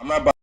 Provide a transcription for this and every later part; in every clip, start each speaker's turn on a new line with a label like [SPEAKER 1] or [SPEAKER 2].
[SPEAKER 1] I'm not.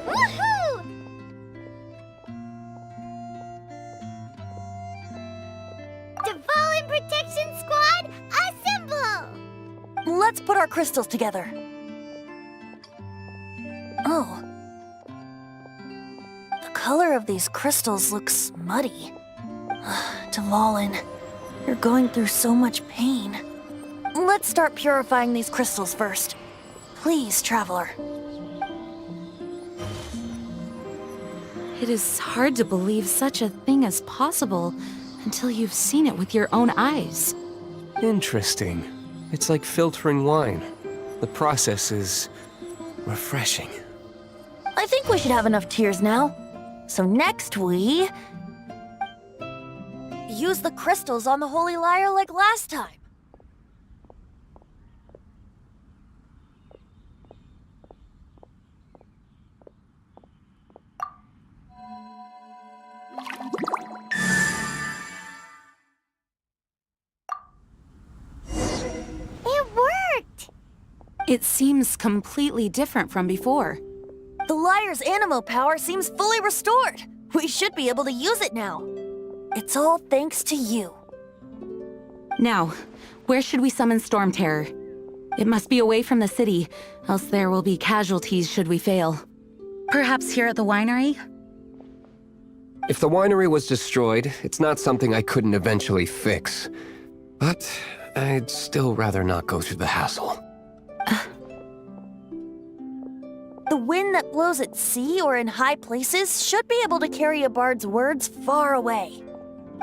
[SPEAKER 2] Woohoo! Fallen Protection Squad, assemble!
[SPEAKER 3] Let's put our crystals together. Oh. The color of these crystals looks muddy. Dvalin, you're going through so much pain. Let's start purifying these crystals first. Please, Traveler.
[SPEAKER 4] It is hard to believe such a thing is possible until you've seen it with your own eyes.
[SPEAKER 5] Interesting. It's like filtering wine. The process is refreshing.
[SPEAKER 3] I think we should have enough tears now. So next we... use the crystals on the Holy Lyre like last time.
[SPEAKER 2] It worked!
[SPEAKER 4] It seems completely different from before.
[SPEAKER 3] The Lyre's animo power seems fully restored. We should be able to use it now. It's all thanks to you.
[SPEAKER 4] Now, where should we summon Storm Terror? It must be away from the city, else there will be casualties should we fail. Perhaps here at the winery?
[SPEAKER 5] If the winery was destroyed, it's not something I couldn't eventually fix. But I'd still rather not go through the hassle.
[SPEAKER 3] The wind that blows at sea or in high places should be able to carry a bard's words far away.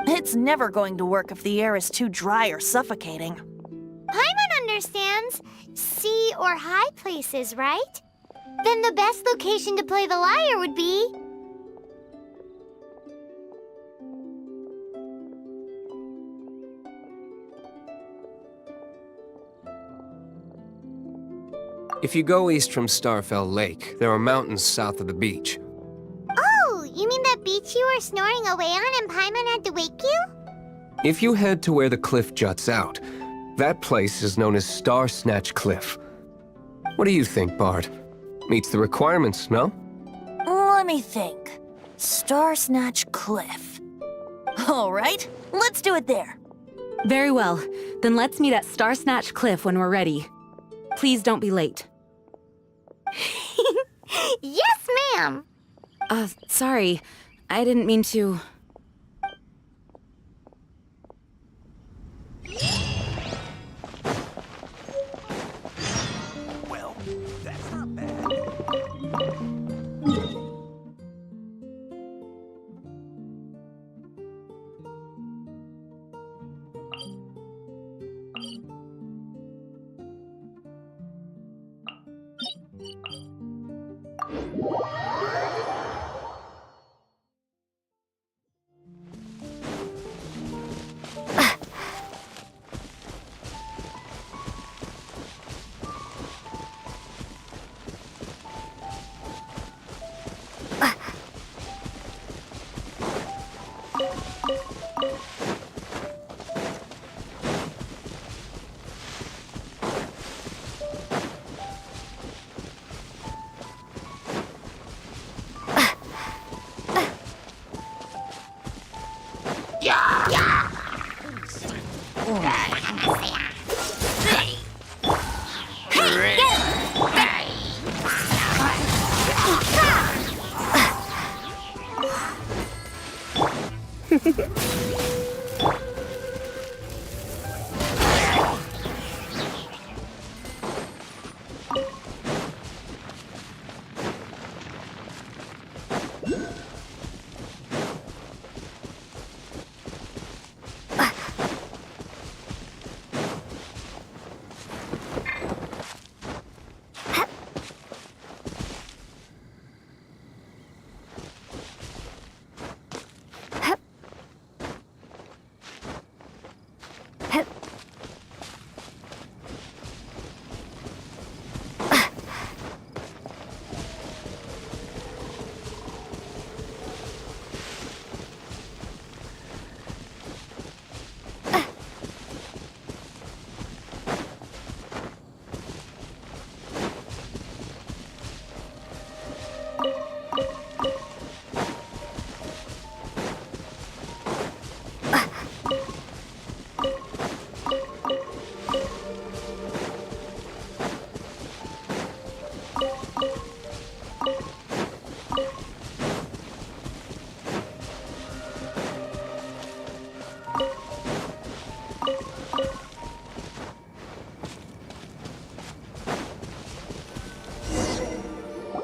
[SPEAKER 3] It's never going to work if the air is too dry or suffocating.
[SPEAKER 2] Paimon understands sea or high places, right? Then the best location to play the lyre would be...
[SPEAKER 5] If you go east from Starfell Lake, there are mountains south of the beach.
[SPEAKER 2] Oh, you mean that beach you were snoring away on and Paimon had to wake you?
[SPEAKER 5] If you head to where the cliff juts out, that place is known as Star Snatch Cliff. What do you think, Bard? Meets the requirements, no?
[SPEAKER 3] Let me think. Star Snatch Cliff. All right, let's do it there.
[SPEAKER 4] Very well. Then let's meet at Star Snatch Cliff when we're ready. Please don't be late.
[SPEAKER 2] Yes, ma'am!
[SPEAKER 4] Sorry. I didn't mean to...
[SPEAKER 6] Well, that's not bad.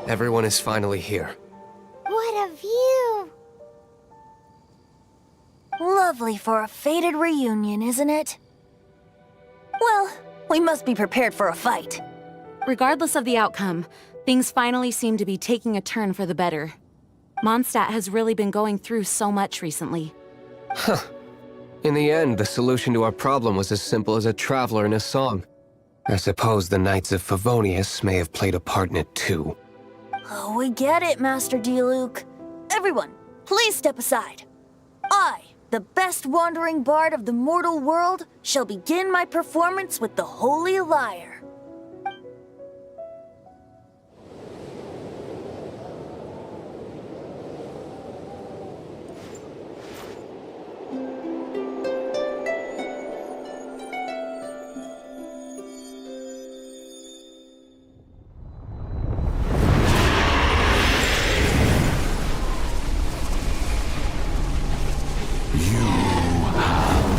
[SPEAKER 5] Everyone is finally here.
[SPEAKER 2] What a view!
[SPEAKER 3] Lovely for a fated reunion, isn't it? Well, we must be prepared for a fight.
[SPEAKER 4] Regardless of the outcome, things finally seem to be taking a turn for the better. Mondstadt has really been going through so much recently.
[SPEAKER 5] In the end, the solution to our problem was as simple as a traveler in a song. I suppose the Knights of Favonius may have played a part in it too.
[SPEAKER 3] Oh, we get it, Master Diluc. Everyone, please step aside. I, the best wandering bard of the mortal world, shall begin my performance with the Holy Lyre.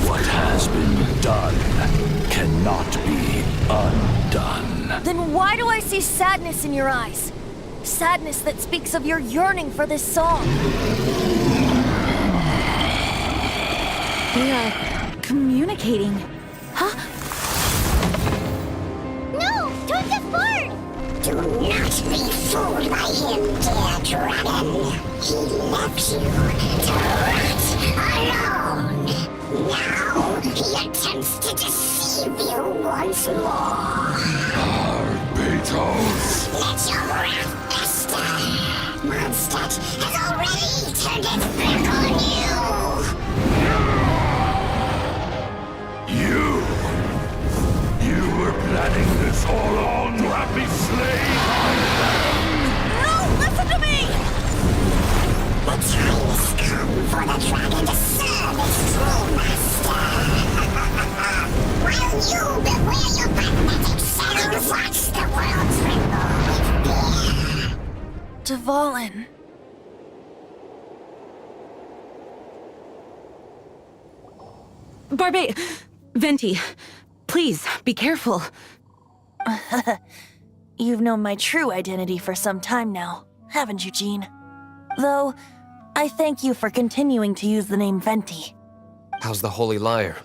[SPEAKER 6] What has been done cannot be undone.
[SPEAKER 3] Then why do I see sadness in your eyes? Sadness that speaks of your yearning for this song.
[SPEAKER 4] They are communicating. Huh?
[SPEAKER 2] No! Don't get bored!
[SPEAKER 1] Do not be fooled by him, dear dragon. He left you to rot alone. Now he attempts to deceive you once more.
[SPEAKER 6] Beetles.
[SPEAKER 1] Let your wrath fester. Mondstadt has already turned its back on
[SPEAKER 6] You. You were planning this all along to have me slain.
[SPEAKER 3] No, listen to me!
[SPEAKER 1] The time has come for the dragon to serve its true master. While you beware your magnetic shadows, watch the world tremble with fear.
[SPEAKER 3] Dvalin.
[SPEAKER 4] Venti, please, be careful.
[SPEAKER 3] You've known my true identity for some time now, haven't you, Jean? Though, I thank you for continuing to use the name Venti.
[SPEAKER 5] How's the Holy Lyre?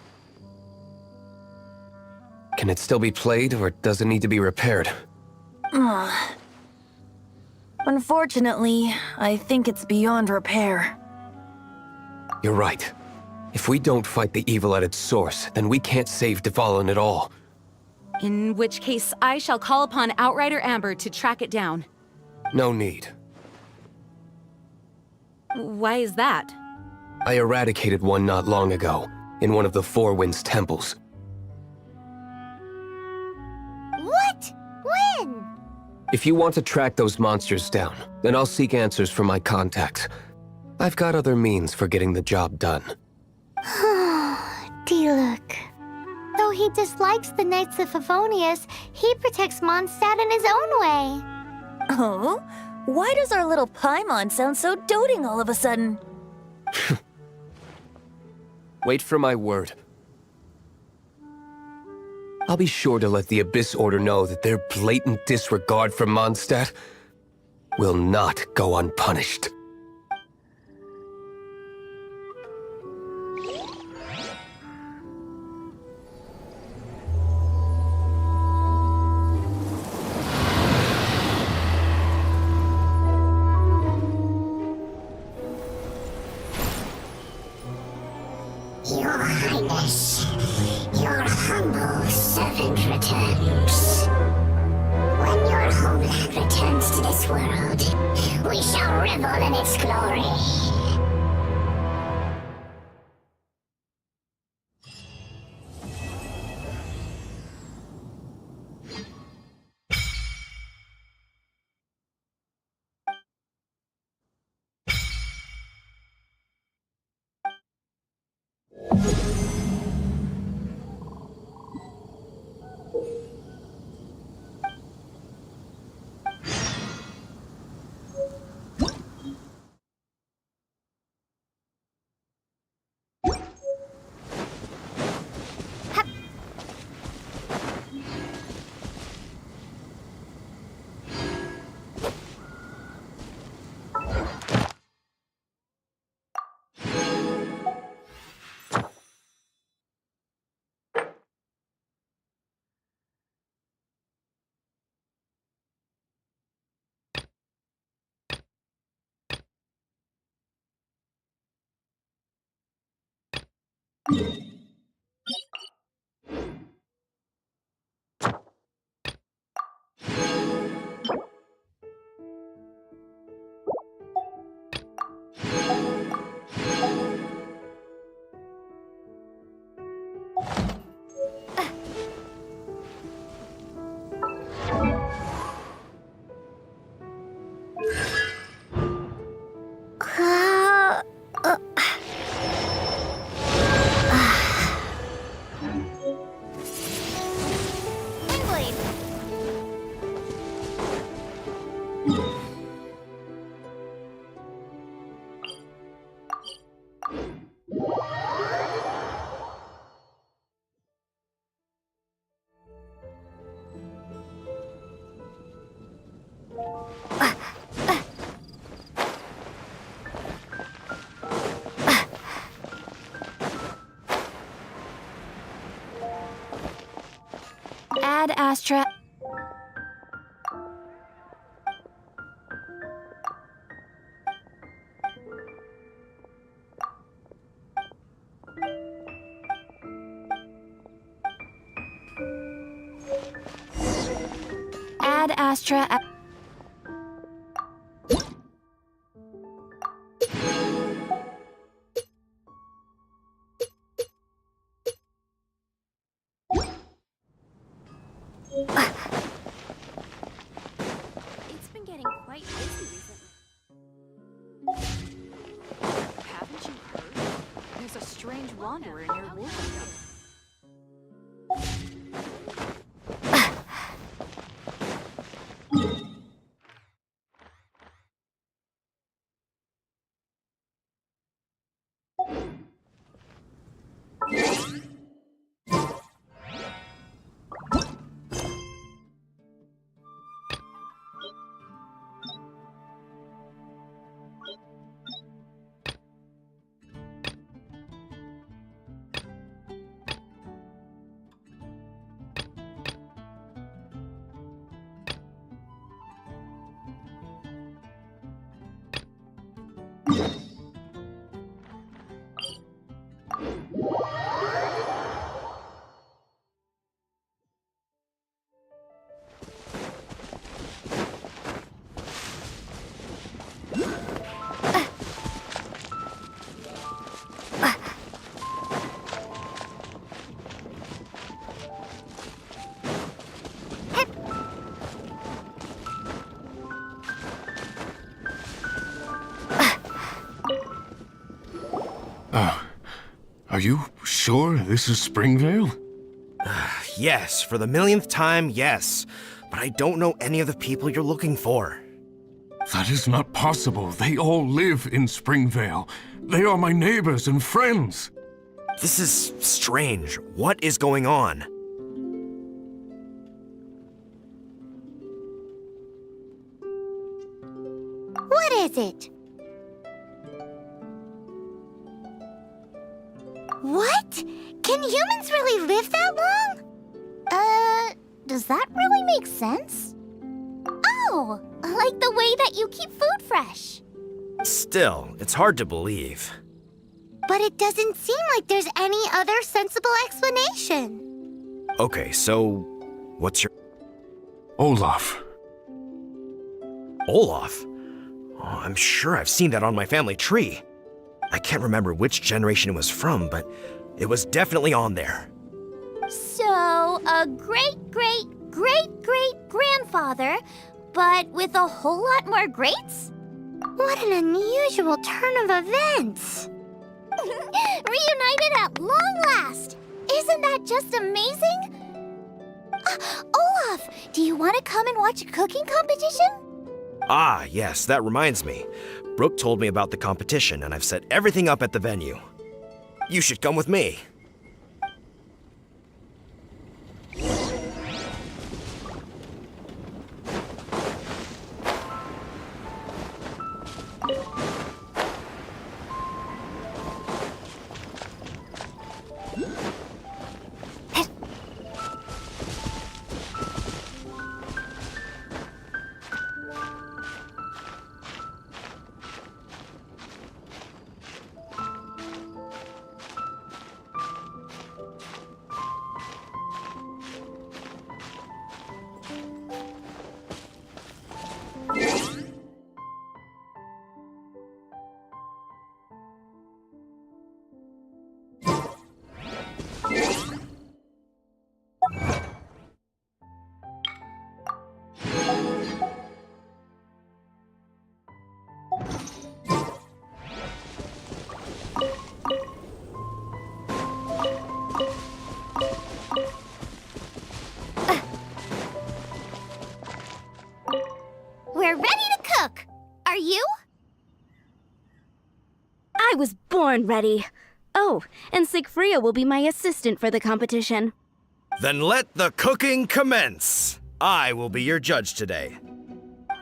[SPEAKER 5] Can it still be played, or does it need to be repaired?
[SPEAKER 3] Unfortunately, I think it's beyond repair.
[SPEAKER 5] You're right. If we don't fight the evil at its source, then we can't save Dvalin at all.
[SPEAKER 4] In which case, I shall call upon Outrider Amber to track it down.
[SPEAKER 5] No need.
[SPEAKER 4] Why is that?
[SPEAKER 5] I eradicated one not long ago, in one of the Four Winds temples.
[SPEAKER 2] What? When?
[SPEAKER 5] If you want to track those monsters down, then I'll seek answers from my contacts. I've got other means for getting the job done.
[SPEAKER 2] Diluc. Though he dislikes the Knights of Favonius, he protects Mondstadt in his own way.
[SPEAKER 3] Oh? Why does our little Paimon sound so doting all of a sudden?
[SPEAKER 5] Wait for my word. I'll be sure to let the Abyss Order know that their blatant disregard for Mondstadt will not go unpunished.
[SPEAKER 1] Your Highness, your humble servant returns. When your homeland returns to this world, we shall revel in its glory.
[SPEAKER 3] Ad Astra. Ad Astra.
[SPEAKER 7] It's been getting quite busy recently. Haven't you heard? There's a strange wanderer in your wolf.
[SPEAKER 6] Are you sure this is Springvale?
[SPEAKER 8] Yes, for the millionth time, yes. But I don't know any of the people you're looking for.
[SPEAKER 6] That is not possible. They all live in Springvale. They are my neighbors and friends.
[SPEAKER 8] This is strange. What is going on?
[SPEAKER 2] What is it? What? Can humans really live that long? Does that really make sense? Oh, like the way that you keep food fresh.
[SPEAKER 8] Still, it's hard to believe.
[SPEAKER 2] But it doesn't seem like there's any other sensible explanation.
[SPEAKER 8] Okay, so what's your...
[SPEAKER 6] Olaf.
[SPEAKER 8] Olaf? Oh, I'm sure I've seen that on my family tree. I can't remember which generation it was from, but it was definitely on there.
[SPEAKER 2] So, a great-great-great-great-grandfather, but with a whole lot more greats? What an unusual turn of events! Reunited at long last! Isn't that just amazing? Olaf, do you want to come and watch a cooking competition?
[SPEAKER 8] Ah, yes, that reminds me. Brooke told me about the competition, and I've set everything up at the venue. You should come with me.
[SPEAKER 2] We're ready to cook! Are you?
[SPEAKER 9] I was born ready. Oh, and Sigfria will be my assistant for the competition.
[SPEAKER 8] Then let the cooking commence. I will be your judge today.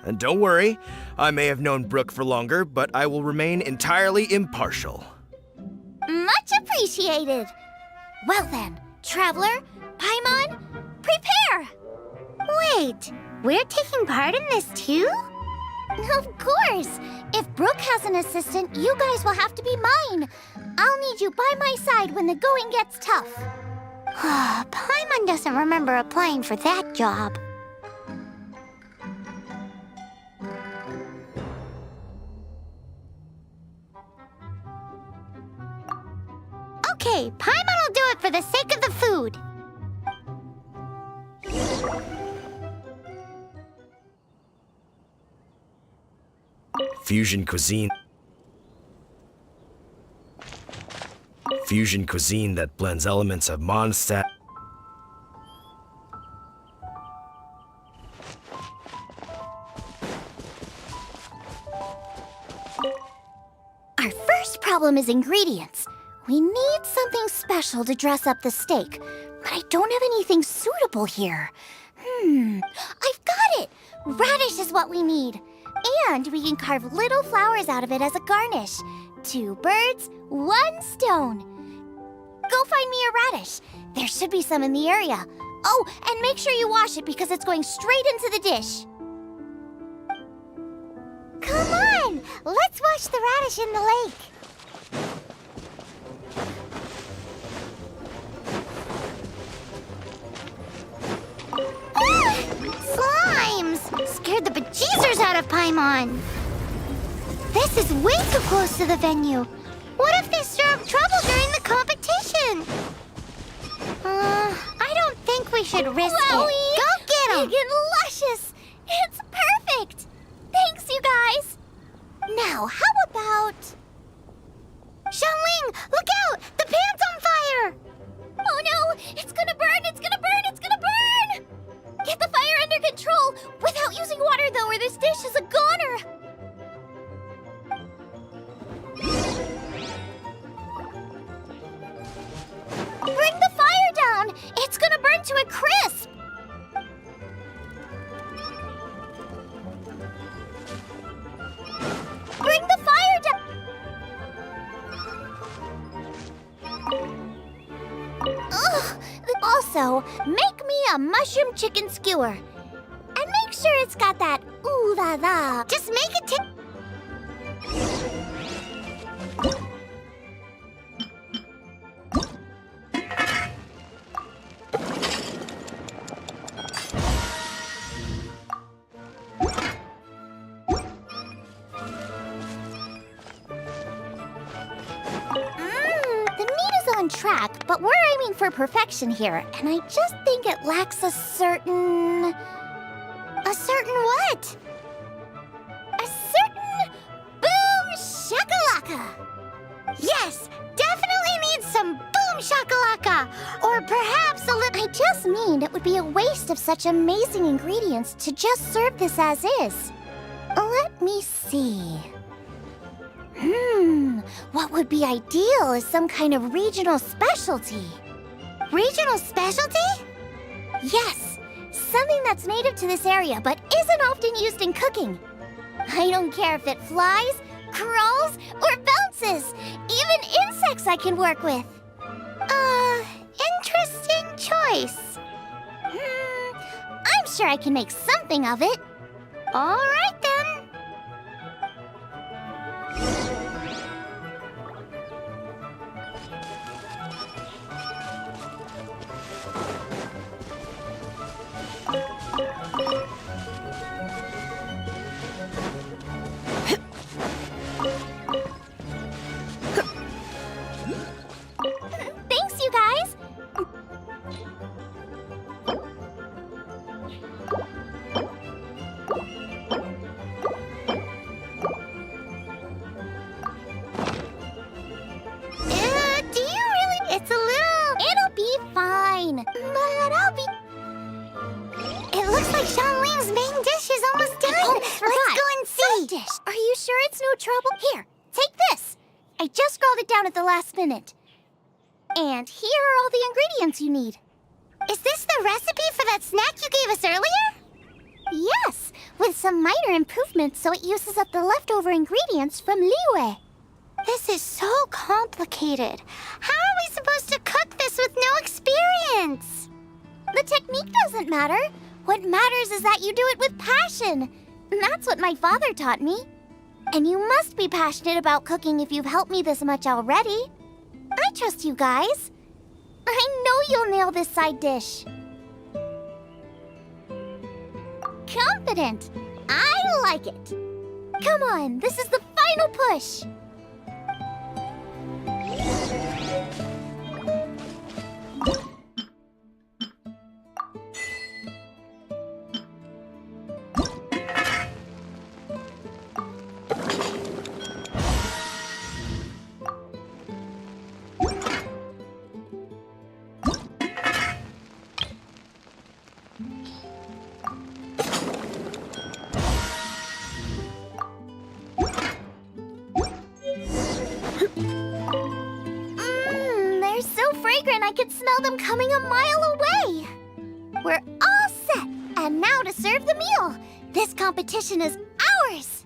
[SPEAKER 8] And don't worry, I may have known Brooke for longer, but I will remain entirely impartial.
[SPEAKER 2] Much appreciated! Well then, Traveler, Paimon, prepare! Wait, we're taking part in this too? Of course! If Brooke has an assistant, you guys will have to be mine. I'll need you by my side when the going gets tough. Paimon doesn't remember applying for that job. Okay, Paimon will do it for the sake of the food.
[SPEAKER 8] Fusion cuisine. Fusion cuisine that blends elements of Mondstadt.
[SPEAKER 2] Our first problem is ingredients. We need something special to dress up the steak, but I don't have anything suitable here. I've got it! Radish is what we need. And we can carve little flowers out of it as a garnish. 2 birds, 1 stone. Go find me a radish. There should be some in the area. Oh, and make sure you wash it because it's going straight into the dish. Come on! Let's wash the radish in the lake. Slimes! Scared the bejesus out of Paimon. This is way too close to the venue. What if they stir up trouble during the competition? I don't think we should risk it. Go get 'em! Big and luscious! It's perfect! Thanks, you guys! Now, how about... Xiangling, look out! The pan's on fire! Oh no! It's gonna burn! It's gonna burn! It's gonna burn! Get the fire under control! Without using water, though, or this dish is a goner! So, make me a mushroom chicken skewer. And make sure it's got that ooh la la. Just make it the meat is on track, but we're aiming for perfection here, and I just think it lacks a certain... A certain what? A certain boom shakalaka! Yes, definitely needs some boom shakalaka! Or perhaps a little... I just mean it would be a waste of such amazing ingredients to just serve this as is. Let me see... what would be ideal is some kind of regional specialty. Regional specialty? Yes, something that's native to this area but isn't often used in cooking. I don't care if it flies, crawls, or bounces. Even insects I can work with. Interesting choice. I'm sure I can make something of it. All right then. Thanks, you guys! Do you really? It's a little... It'll be fine. But I'll be... It looks like Xiangling's main dish is almost done. Let's go and see. Dish. Are you sure it's no trouble? Here, take this. I just scrawled it down at the last minute. And here are all the ingredients you need. Is this the recipe for that snack you gave us earlier? Yes, with some minor improvements so it uses up the leftover ingredients from Liyue. This is so complicated. How are we supposed to cook this with no experience? The technique doesn't matter. What matters is that you do it with passion. That's what my father taught me. And you must be passionate about cooking if you've helped me this much already. I trust you guys. I know you'll nail this side dish. Confident. I like it. Come on, this is the final push. They're so fragrant I could smell them coming a mile away. We're all set, and now to serve the meal. This competition is ours.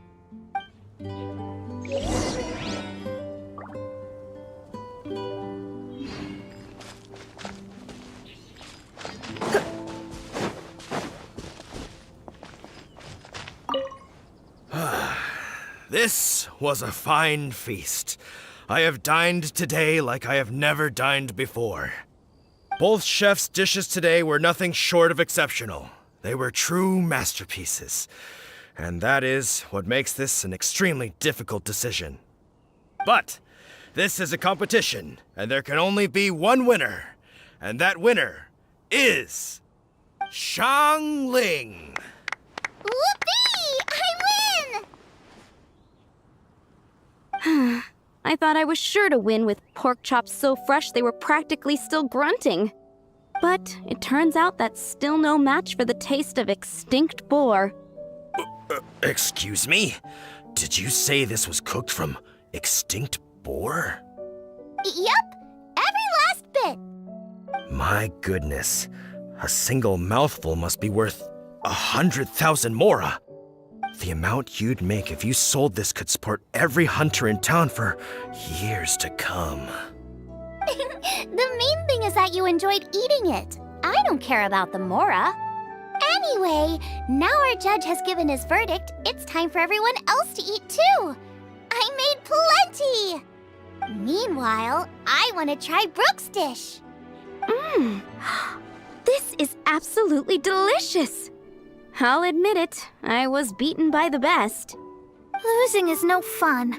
[SPEAKER 8] This was a fine feast. I have dined today like I have never dined before. Both chefs' dishes today were nothing short of exceptional. They were true masterpieces. And that is what makes this an extremely difficult decision. But this is a competition, and there can only be one winner. And that winner is... Xiangling!
[SPEAKER 2] Whoopee! I win!
[SPEAKER 9] I thought I was sure to win with pork chops so fresh they were practically still grunting. But it turns out that's still no match for the taste of extinct boar.
[SPEAKER 8] Excuse me? Did you say this was cooked from extinct boar?
[SPEAKER 2] Yep, every last bit.
[SPEAKER 8] My goodness. A single mouthful must be worth 100,000 mora. The amount you'd make if you sold this could support every hunter in town for years to come.
[SPEAKER 2] The main thing is that you enjoyed eating it. don't care about the Mora. Anyway, now our judge has given his verdict, it's time for everyone else to eat too. I made plenty! Meanwhile, I want to try Brooke's dish.
[SPEAKER 9] This is absolutely delicious. I'll admit it, I was beaten by the best.
[SPEAKER 10] Losing is no fun,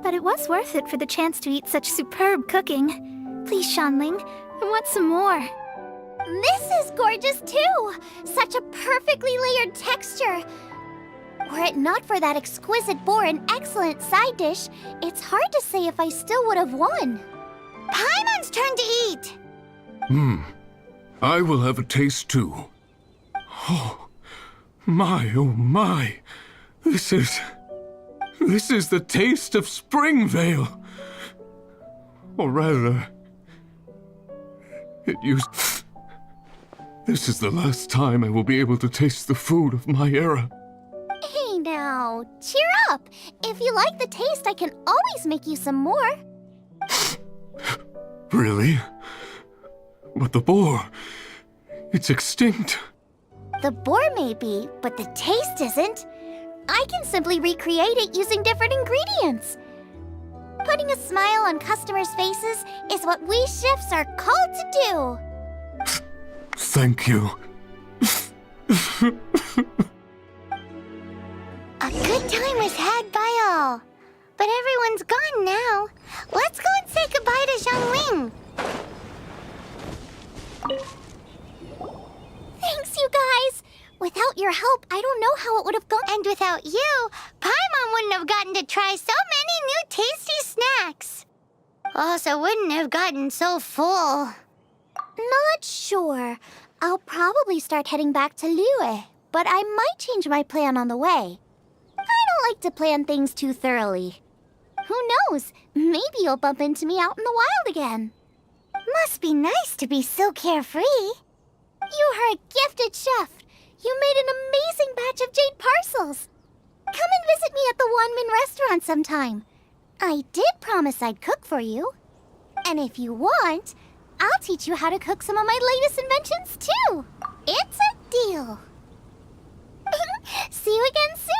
[SPEAKER 10] but it was worth it for the chance to eat such superb cooking. Please, Shanling, I want some more.
[SPEAKER 2] This is gorgeous too! Such a perfectly layered texture. Were it not for that exquisite boar and excellent side dish, it's hard to say if I still would have won. Paimon's turn to eat!
[SPEAKER 6] I will have a taste too. Oh my. This is the taste of Springvale. Or rather, this is the last time I will be able to taste the food of my era.
[SPEAKER 2] Hey now, cheer up! If you like the taste, I can always make you some more.
[SPEAKER 6] Really? But the boar, it's extinct.
[SPEAKER 2] The boar may be, but the taste isn't. I can simply recreate it using different ingredients. Putting a smile on customers' faces is what we chefs are called to do.
[SPEAKER 6] Thank you.
[SPEAKER 2] A good time was had by all. But everyone's gone now. Let's go and say goodbye to Xiangling. Thanks, you guys. Without your help, I don't know how it would have gone. And without you, Paimon wouldn't have gotten to try so many new tasty snacks. Also wouldn't have gotten so full. Not sure. I'll probably start heading back to Liyue, but I might change my plan on the way. I don't like to plan things too thoroughly. Who knows? Maybe you'll bump into me out in the wild again. Must be nice to be so carefree. You are a gifted chef. You made an amazing batch of jade parcels. Come and visit me at the Wanmin restaurant sometime. I did promise I'd cook for you. And if you want, I'll teach you how to cook some of my latest inventions too. It's a deal. See you again soon.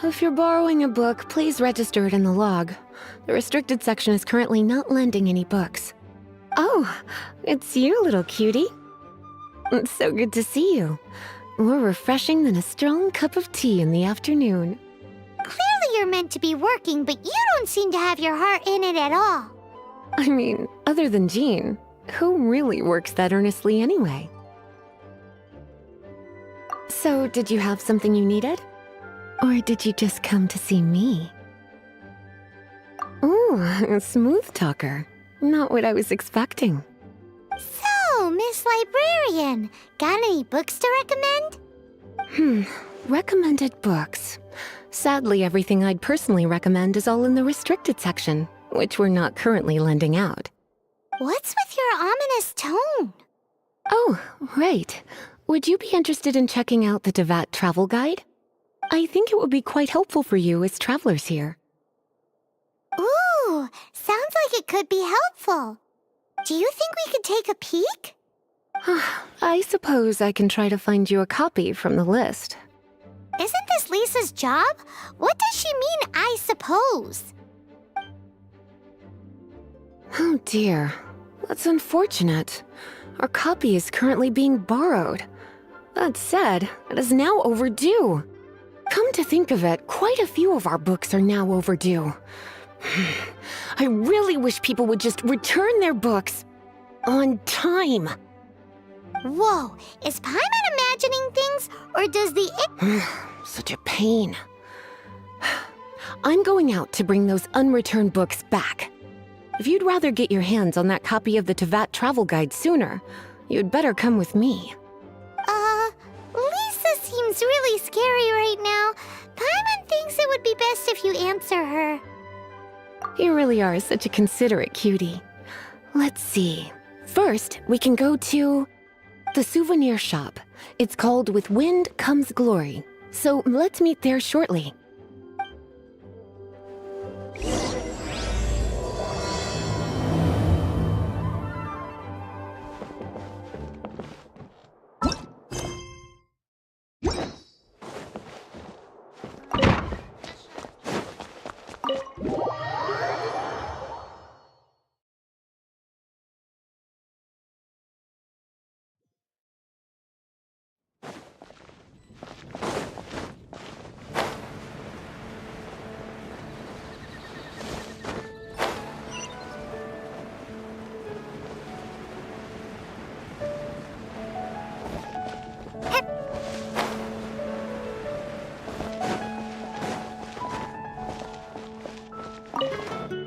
[SPEAKER 11] If you're borrowing a book, please register it in the log. The restricted section is currently not lending any books. Oh, it's you, little cutie. It's so good to see you. More refreshing than a strong cup of tea in the afternoon.
[SPEAKER 10] Clearly you're meant to be working, but you don't seem to have your heart in it at all.
[SPEAKER 11] I mean, other than Jean, who really works that earnestly anyway? So, did you have something you needed? Or did you just come to see me? Ooh, a smooth talker. Not what I was expecting.
[SPEAKER 10] So, Miss Librarian, got any books to recommend?
[SPEAKER 11] Recommended books. Sadly, everything I'd personally recommend is all in the restricted section, which we're not currently lending out.
[SPEAKER 10] What's with your ominous tone?
[SPEAKER 11] Oh, right. Would you be interested in checking out the Devat travel guide? I think it would be quite helpful for you as travelers here.
[SPEAKER 10] Ooh, sounds like it could be helpful. Do you think we could take a peek?
[SPEAKER 11] I suppose I can try to find you a copy from the list.
[SPEAKER 10] Isn't this Lisa's job? What does she mean, I suppose?
[SPEAKER 11] Oh dear, that's unfortunate. Our copy is currently being borrowed. That said, it is now overdue. Come to think of it, quite a few of our books are now overdue. I really wish people would just return their books on time.
[SPEAKER 10] Whoa, is Paimon imagining things, or does the
[SPEAKER 11] Such a pain. I'm going out to bring those unreturned books back. If you'd rather get your hands on that copy of the Tevat travel guide sooner, you'd better come with me.
[SPEAKER 10] Lisa seems really scary right now. Paimon thinks it would be best if you answer her.
[SPEAKER 11] You really are such a considerate cutie. Let's see. First, we can go to the souvenir shop. It's called With Wind Comes Glory. So let's meet there shortly.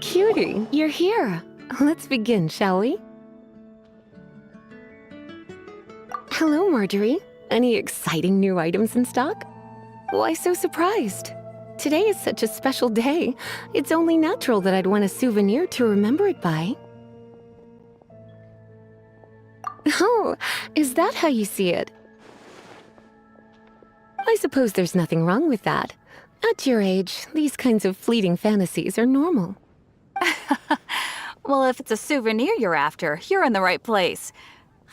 [SPEAKER 11] Cutie, you're here. Let's begin, shall we? Hello, Marjorie. Any exciting new items in stock? Why so surprised? Today is such a special day. It's only natural that I'd want a souvenir to remember it by. Oh, is that how you see it? I suppose there's nothing wrong with that. At your age, these kinds of fleeting fantasies are normal.
[SPEAKER 7] Well, if it's a souvenir you're after, you're in the right place.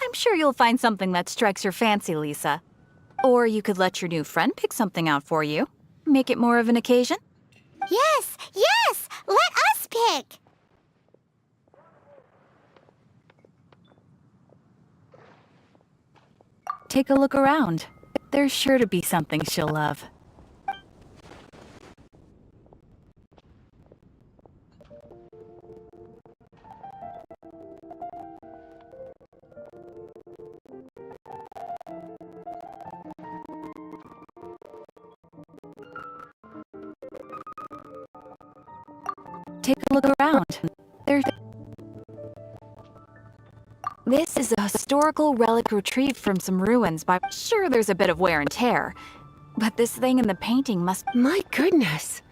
[SPEAKER 7] I'm sure you'll find something that strikes your fancy, Lisa. Or you could let your new friend pick something out for you. Make it more of an occasion.
[SPEAKER 10] Yes, yes! Let us pick!
[SPEAKER 7] Take a look around. There's sure to be something she'll love. Take a look around. This is a historical relic retrieved from some ruins by... Sure, there's a bit of wear and tear, but this thing in the painting must...
[SPEAKER 11] My goodness!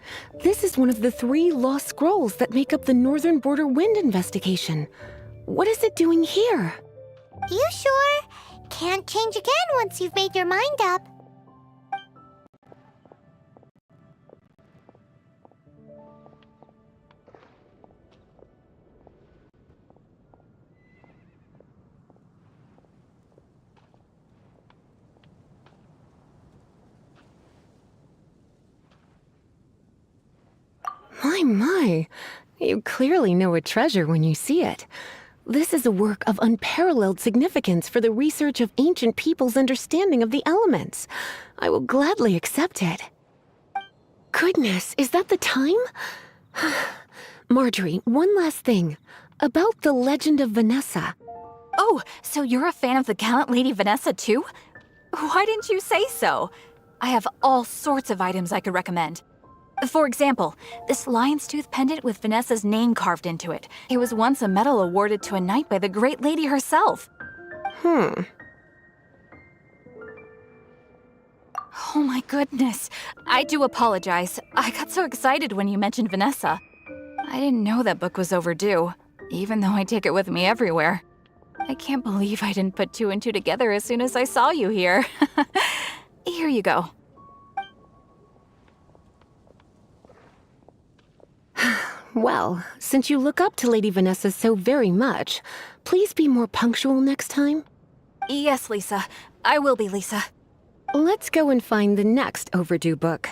[SPEAKER 11] This is one of the 3 lost scrolls that make up the Northern Border Wind investigation. What is it doing here?
[SPEAKER 10] You sure? Can't change again once you've made your mind up.
[SPEAKER 11] My, you clearly know a treasure when you see it. This is a work of unparalleled significance for the research of ancient people's understanding of the elements. I will gladly accept it. Goodness, is that the time? Marjorie, one last thing. About the legend of Vanessa.
[SPEAKER 7] Oh, so you're a fan of the gallant Lady Vanessa too? Why didn't you say so? I have all sorts of items I could recommend. For example, this lion's tooth pendant with Vanessa's name carved into it. It was once a medal awarded to a knight by the great lady herself. Oh my goodness. I do apologize. I got so excited when you mentioned Vanessa. I didn't know that book was overdue, even though I take it with me everywhere. I can't believe I didn't put two and two together as soon as I saw you here. Here you go.
[SPEAKER 11] Well, since you look up to Lady Vanessa so very much, please be more punctual next time.
[SPEAKER 7] Yes, Lisa. I will be, Lisa.
[SPEAKER 11] Let's go and find the next overdue book.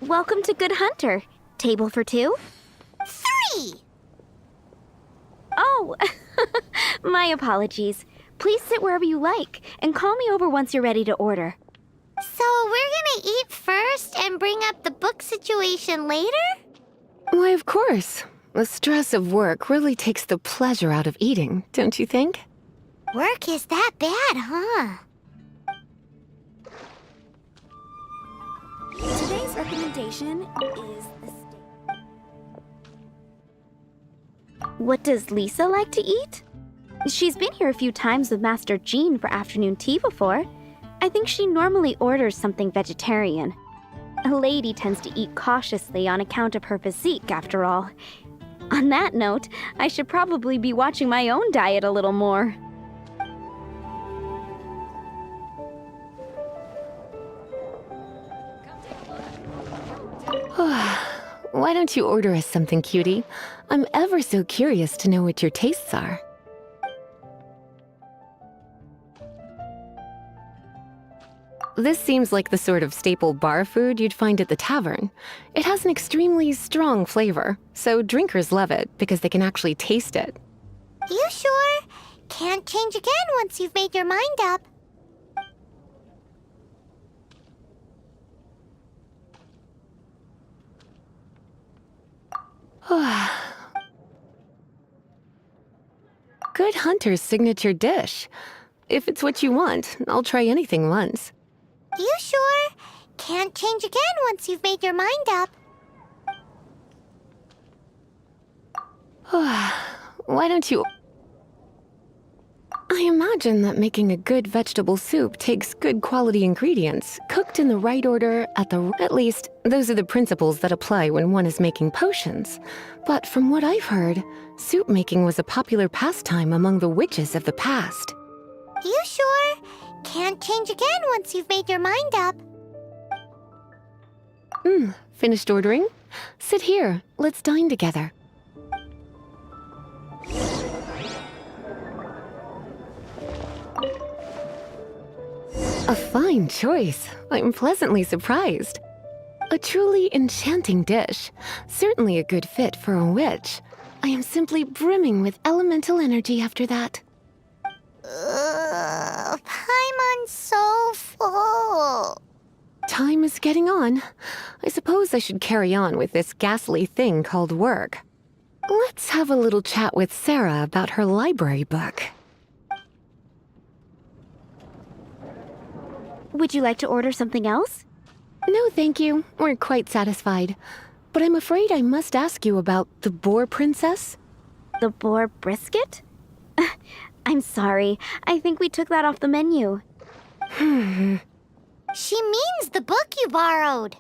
[SPEAKER 9] Welcome to Good Hunter. Table for two?
[SPEAKER 2] 3!
[SPEAKER 9] Oh, my apologies. Please sit wherever you like, and call me over once you're ready to order.
[SPEAKER 10] So we're gonna eat first and bring up the book situation later?
[SPEAKER 11] Why, of course. The stress of work really takes the pleasure out of eating, don't you think?
[SPEAKER 10] Work is that bad, huh?
[SPEAKER 9] Today's recommendation is the steak. What does Lisa like to eat? She's been here a few times with Master Jean for afternoon tea before. I think she normally orders something vegetarian. A lady tends to eat cautiously on account of her physique, after all. On that note, I should probably be watching my own diet a little more.
[SPEAKER 11] Why don't you order us something, cutie? I'm ever so curious to know what your tastes are. This seems like the sort of staple bar food you'd find at the tavern. It has an extremely strong flavor, so drinkers love it because they can actually taste it.
[SPEAKER 10] You sure? Can't change again once you've made your mind up.
[SPEAKER 11] Good Hunter's signature dish. If it's what you want, I'll try anything once.
[SPEAKER 10] You sure? Can't change again once you've made your mind up.
[SPEAKER 11] Why don't you... I imagine that making a good vegetable soup takes good quality ingredients, cooked in the right order at least, those are the principles that apply when one is making potions. But from what I've heard, soup making was a popular pastime among the witches of the past.
[SPEAKER 10] You sure? Can't change again once you've made your mind up.
[SPEAKER 11] Finished ordering? Sit here, let's dine together. A fine choice. I'm pleasantly surprised. A truly enchanting dish. Certainly a good fit for a witch. I am simply brimming with elemental energy after that.
[SPEAKER 10] Paimon's so full.
[SPEAKER 11] Time is getting on. I suppose I should carry on with this ghastly thing called work. Let's have a little chat with Sarah about her library book.
[SPEAKER 9] Would you like to order something else?
[SPEAKER 11] No, thank you. We're quite satisfied. But I'm afraid I must ask you about the boar princess.
[SPEAKER 9] The boar brisket? I'm sorry. I think we took that off the menu.
[SPEAKER 10] She means the book you borrowed.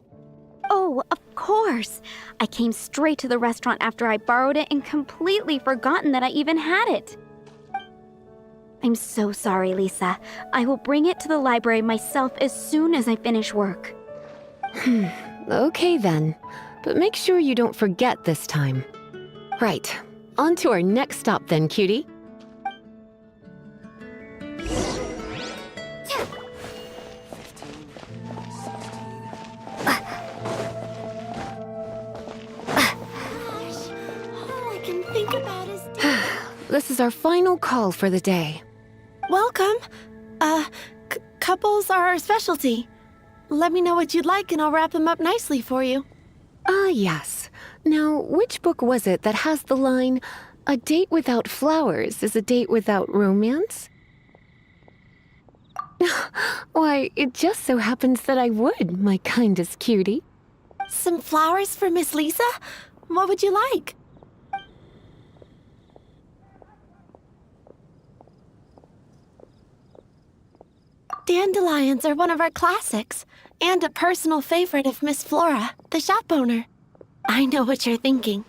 [SPEAKER 9] Oh, of course. I came straight to the restaurant after I borrowed it and completely forgotten that I even had it. I'm so sorry, Lisa. I will bring it to the library myself as soon as I finish work.
[SPEAKER 11] Okay then. But make sure you don't forget this time. Right. On to our next stop then, cutie. This is our final call for the day.
[SPEAKER 12] Welcome. Couples are our specialty. Let me know what you'd like and I'll wrap them up nicely for you.
[SPEAKER 11] Ah, yes. Now, which book was it that has the line, "A date without flowers is a date without romance"? Why, it just so happens that I would, my kindest cutie.
[SPEAKER 12] Some flowers for Miss Lisa? What would you like? Dandelions are one of our classics, and a personal favorite of Miss Flora, the shop owner. I know what you're thinking.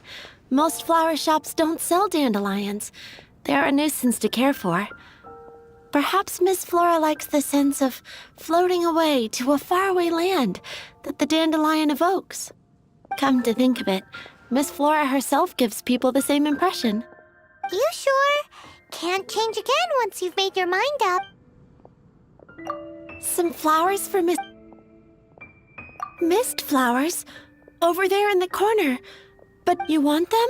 [SPEAKER 12] Most flower shops don't sell dandelions. They're a nuisance to care for. Perhaps Miss Flora likes the sense of floating away to a faraway land that the dandelion evokes. Come to think of it, Miss Flora herself gives people the same impression.
[SPEAKER 2] You sure? Can't change again once you've made your mind up.
[SPEAKER 12] Some flowers for Mist flowers? Over there in the corner. But you want them?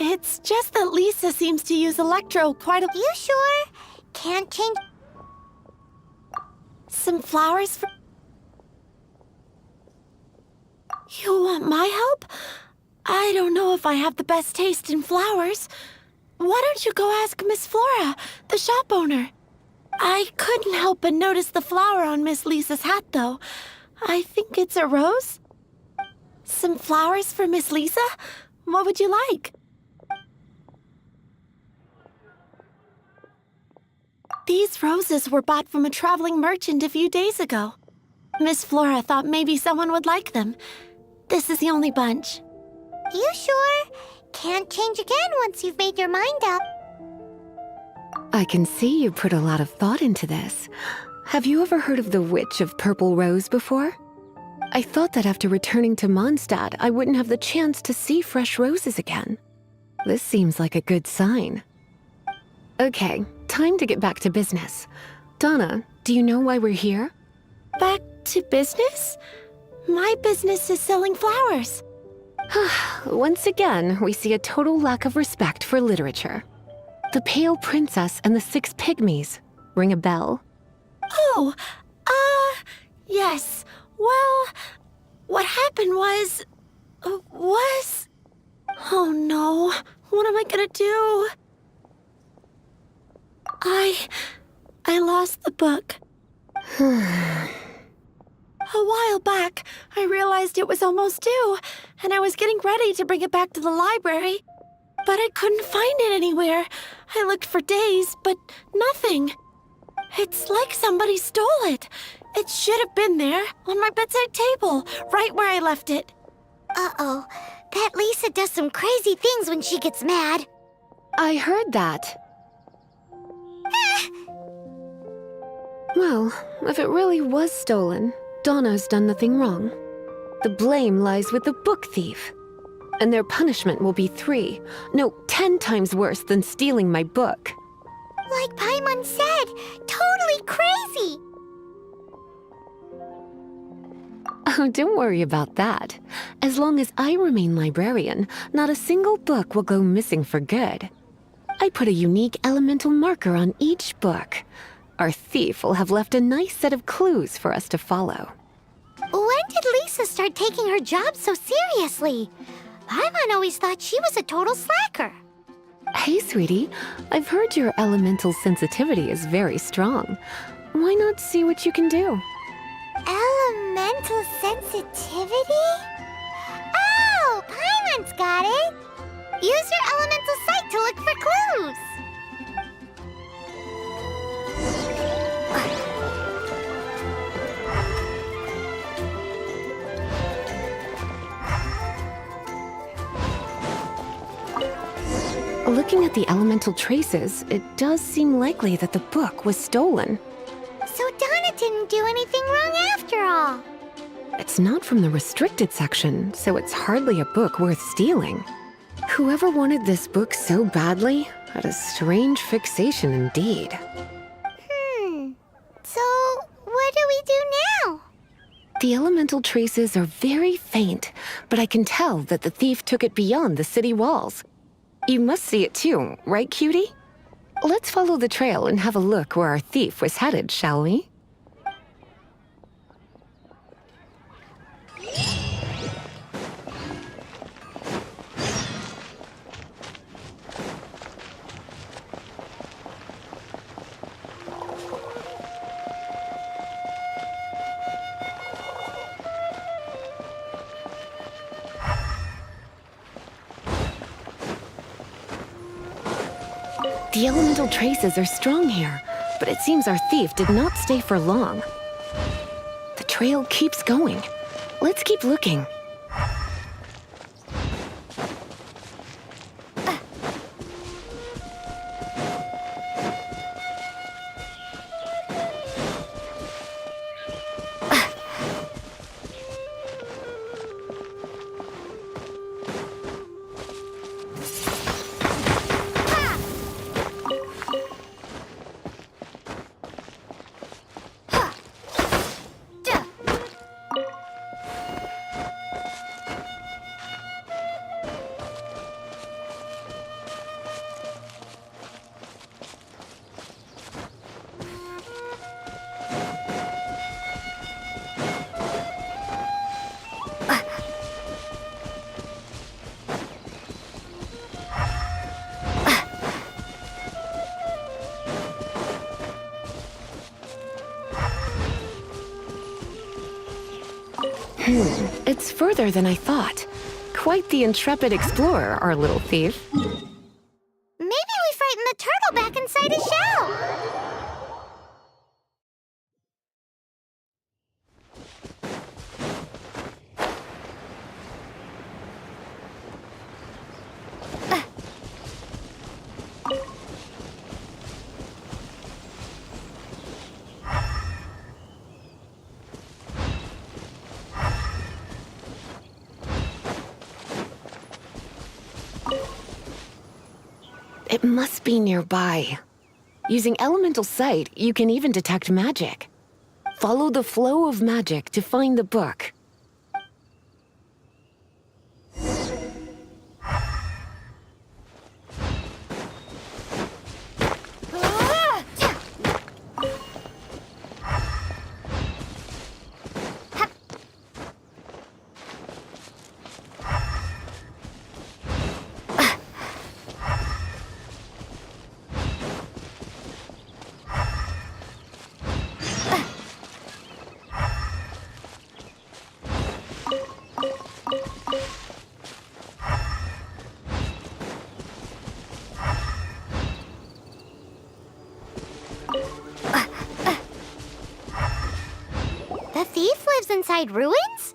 [SPEAKER 12] It's just that Lisa seems to use Electro quite a...
[SPEAKER 2] You sure? Can't change...
[SPEAKER 12] Some flowers for... You want my help? I don't know if I have the best taste in flowers. Why don't you go ask Miss Flora, the shop owner? I couldn't help but notice the flower on Miss Lisa's hat, though. I think it's a rose? Some flowers for Miss Lisa? What would you like? These roses were bought from a traveling merchant a few days ago. Miss Flora thought maybe someone would like them. This is the only bunch.
[SPEAKER 2] You sure? Can't change again once you've made your mind up.
[SPEAKER 11] I can see you put a lot of thought into this. Have you ever heard of the Witch of Purple Rose before? I thought that after returning to Mondstadt, I wouldn't have the chance to see fresh roses again. This seems like a good sign. Okay, time to get back to business. Donna, do you know why we're here?
[SPEAKER 12] Back to business? My business is selling flowers.
[SPEAKER 11] Once again, we see a total lack of respect for literature. The Pale Princess and the Six Pygmies. Ring a bell?
[SPEAKER 12] Oh, yes. Well, what happened was... Oh no, what am I gonna do? I lost the book. A while back, I realized it was almost due, and I was getting ready to bring it back to the library. But I couldn't find it anywhere. I looked for days, but nothing. It's like somebody stole it. It should have been there, on my bedside table, right where I left it.
[SPEAKER 2] Uh-oh. That Lisa does some crazy things when she gets mad.
[SPEAKER 11] I heard that. Well, if it really was stolen, Donna's done nothing wrong. The blame lies with the book thief. And their punishment will be 10 times worse than stealing my book.
[SPEAKER 2] Like Paimon said, totally crazy!
[SPEAKER 11] Oh, don't worry about that. As long as I remain librarian, not a single book will go missing for good. I put a unique elemental marker on each book. Our thief will have left a nice set of clues for us to follow.
[SPEAKER 2] When did Lisa start taking her job so seriously? Paimon always thought she was a total slacker.
[SPEAKER 11] Hey, sweetie. I've heard your elemental sensitivity is very strong. Why not see what you can do?
[SPEAKER 2] Elemental sensitivity? Oh, Paimon's got it! Use your elemental sight to look for clues!
[SPEAKER 11] Looking at the elemental traces, it does seem likely that the book was stolen.
[SPEAKER 2] So Donna didn't do anything wrong after all.
[SPEAKER 11] It's not from the restricted section, so it's hardly a book worth stealing. Whoever wanted this book so badly had a strange fixation indeed.
[SPEAKER 2] So what do we do now?
[SPEAKER 11] The elemental traces are very faint, but I can tell that the thief took it beyond the city walls. You must see it too, right, cutie? Let's follow the trail and have a look where our thief was headed, shall we? The elemental traces are strong here, but it seems our thief did not stay for long. The trail keeps going. Let's keep looking. It's further than I thought. Quite the intrepid explorer, our little thief.
[SPEAKER 10] Maybe we frightened the turtle back inside his shell.
[SPEAKER 11] It must be nearby. Using elemental sight, you can even detect magic. Follow the flow of magic to find the book.
[SPEAKER 10] The thief lives inside ruins?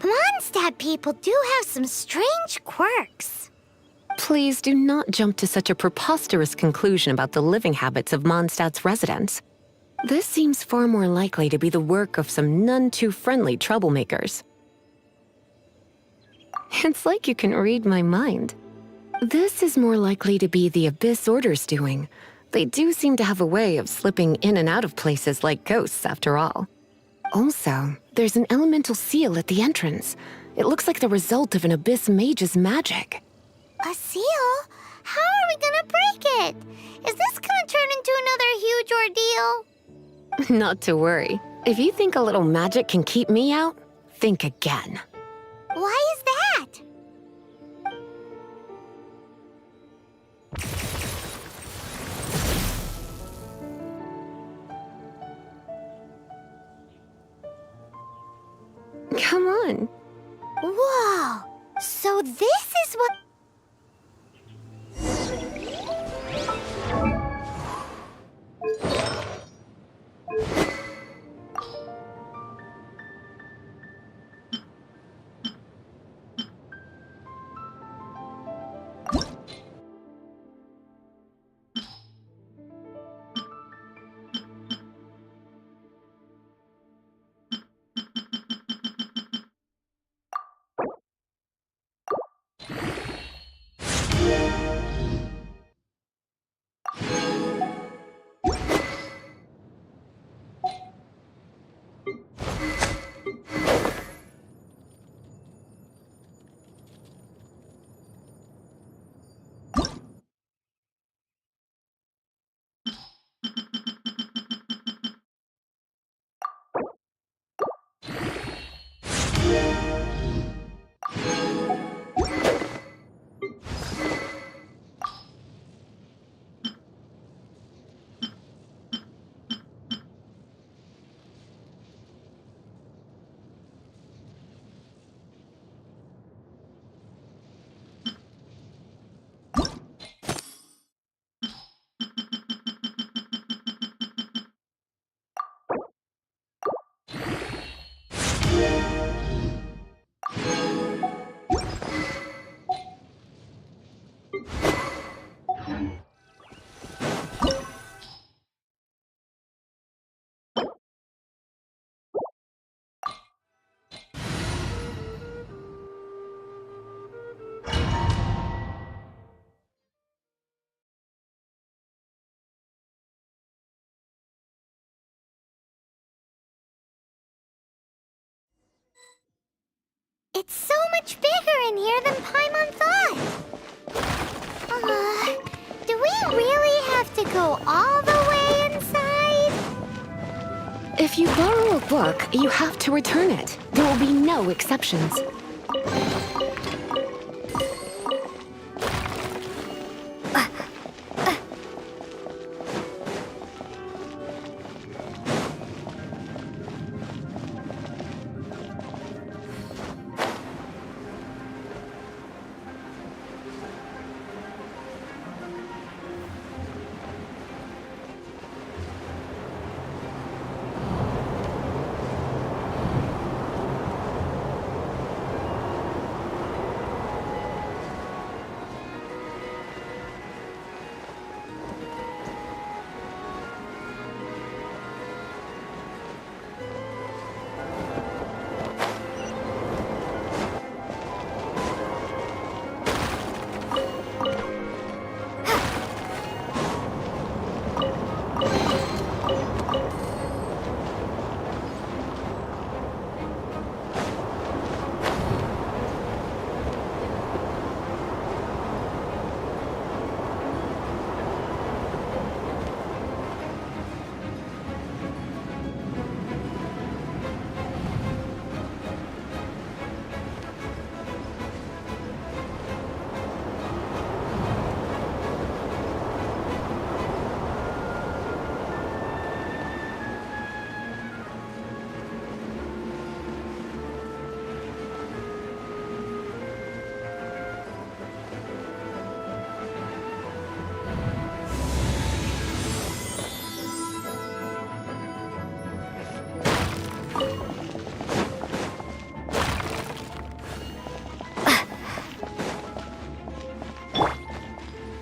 [SPEAKER 10] The Mondstadt people do have some strange quirks.
[SPEAKER 11] Please do not jump to such a preposterous conclusion about the living habits of Mondstadt's residents. This seems far more likely to be the work of some none-too-friendly troublemakers. It's like you can read my mind. This is more likely to be the Abyss Order's doing. They do seem to have a way of slipping in and out of places like ghosts, after all. Also, there's an elemental seal at the entrance. It looks like the result of an Abyss mage's magic.
[SPEAKER 10] A seal? How are we gonna break it? Is this gonna turn into another huge ordeal?
[SPEAKER 11] Not to worry. If you think a little magic can keep me out, think again.
[SPEAKER 10] Why is that?
[SPEAKER 11] Come on.
[SPEAKER 10] Whoa! So this is what... It's so much bigger in here than Paimon thought. Do we really have to go all the way inside?
[SPEAKER 11] If you borrow a book, you have to return it. There will be no exceptions.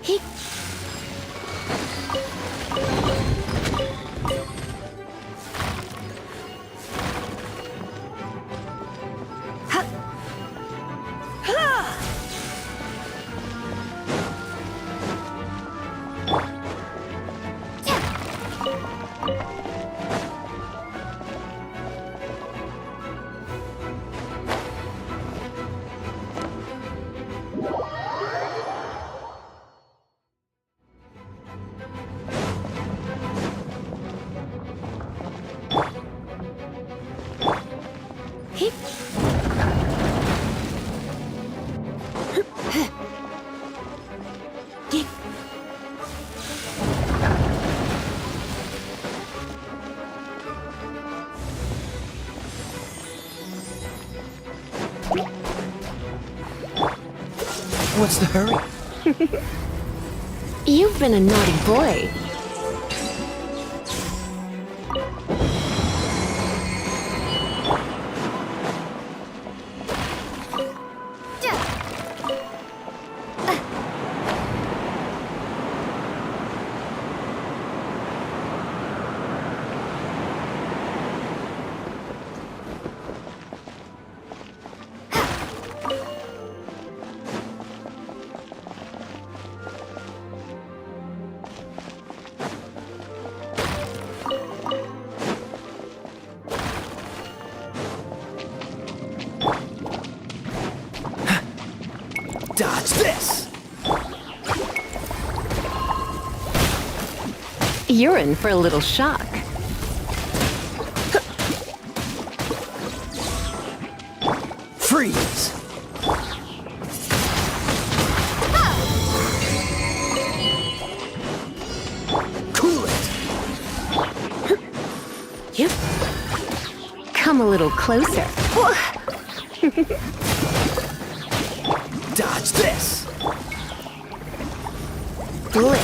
[SPEAKER 11] He...
[SPEAKER 13] What's the hurry?
[SPEAKER 11] You've been a naughty boy.
[SPEAKER 13] Dodge this!
[SPEAKER 11] You're in for a little shock.
[SPEAKER 13] Freeze! Cool it!
[SPEAKER 11] Yep. Come a little closer.
[SPEAKER 13] Dodge this!
[SPEAKER 11] Blip.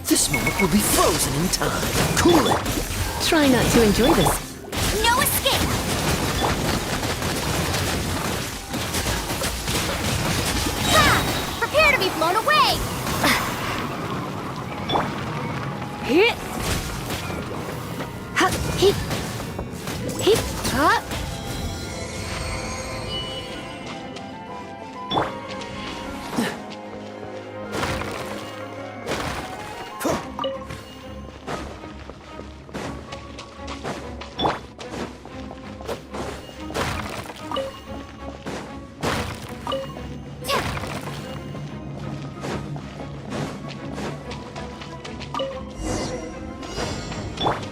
[SPEAKER 13] This moment will be frozen in time. Cool it!
[SPEAKER 11] Try not to enjoy this.
[SPEAKER 2] No escape! Ha! Prepare to be blown away!
[SPEAKER 11] Hit. Ha. Hit. Hit. Ha.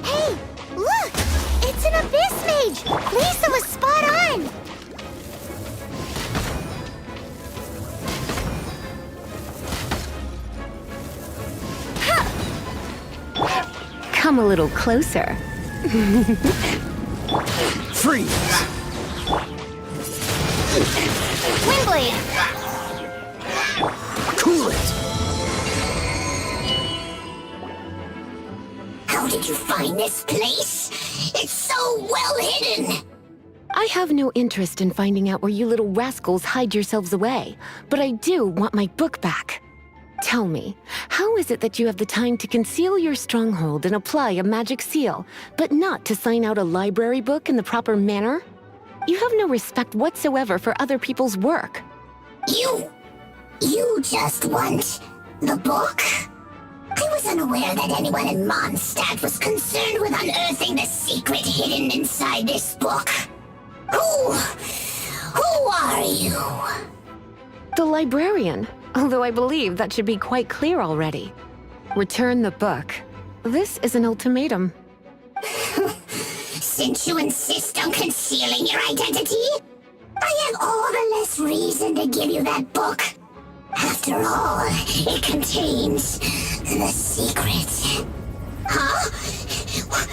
[SPEAKER 2] Hey, look! It's an abyss mage! Lisa was spot on!
[SPEAKER 11] Come a little closer.
[SPEAKER 13] Freeze!
[SPEAKER 2] Windblade!
[SPEAKER 13] Cool it!
[SPEAKER 1] How did you find this place? It's so well hidden!
[SPEAKER 11] I have no interest in finding out where you little rascals hide yourselves away, but I do want my book back. Tell me, how is it that you have the time to conceal your stronghold and apply a magic seal, but not to sign out a library book in the proper manner? You have no respect whatsoever for other people's work.
[SPEAKER 1] You just want the book? I was unaware that anyone in Mondstadt was concerned with unearthing the secret hidden inside this book. Who are you?
[SPEAKER 11] The librarian, although I believe that should be quite clear already. Return the book. This is an ultimatum.
[SPEAKER 1] Since you insist on concealing your identity, I have all the less reason to give you that book. After all, it contains the secret. Huh?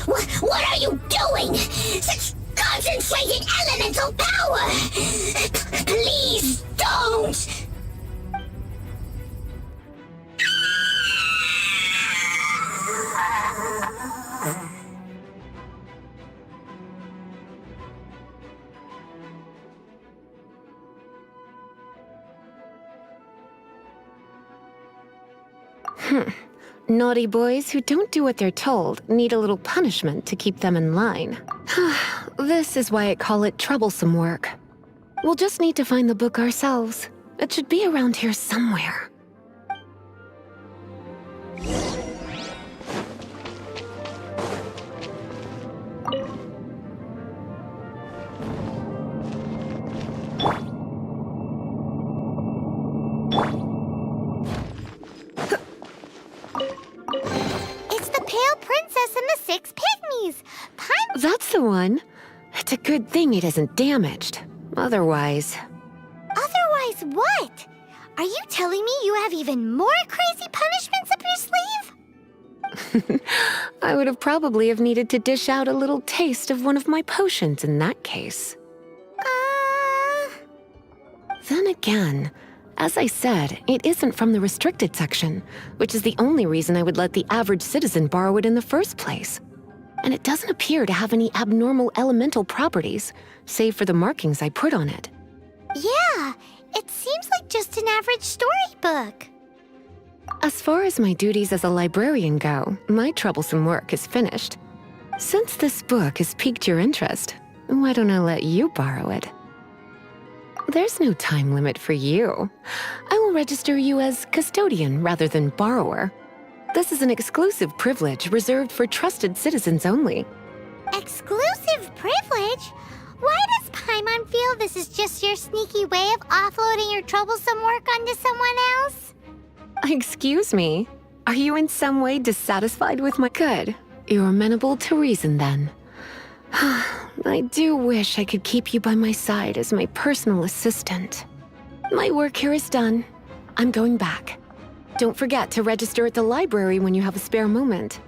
[SPEAKER 1] What are you doing? Such concentrated elemental power! Please don't!
[SPEAKER 11] Naughty boys who don't do what they're told need a little punishment to keep them in line. This is why I call it troublesome work. We'll just need to find the book ourselves. It should be around here somewhere.
[SPEAKER 2] It's the Pale Princess and the Six Pygmies!
[SPEAKER 11] That's the one. It's a good thing it isn't damaged. Otherwise...
[SPEAKER 2] Otherwise what? Are you telling me you have even more crazy punishments up your sleeve?
[SPEAKER 11] I would have probably have needed to dish out a little taste of one of my potions in that case. Then again, as I said, it isn't from the restricted section, which is the only reason I would let the average citizen borrow it in the first place. And it doesn't appear to have any abnormal elemental properties, save for the markings I put on it.
[SPEAKER 2] Yeah, it seems like just an average storybook.
[SPEAKER 11] As far as my duties as a librarian go, my troublesome work is finished. Since this book has piqued your interest, why don't I let you borrow it? There's no time limit for you. I will register you as custodian rather than borrower. This is an exclusive privilege reserved for trusted citizens only.
[SPEAKER 2] Exclusive privilege? Why does Paimon feel this is just your sneaky way of offloading your troublesome work onto someone else?
[SPEAKER 11] Excuse me? Are you in some way dissatisfied with my... Good. You're amenable to reason then. I do wish I could keep you by my side as my personal assistant. My work here is done. I'm going back. Don't forget to register at the library when you have a spare moment.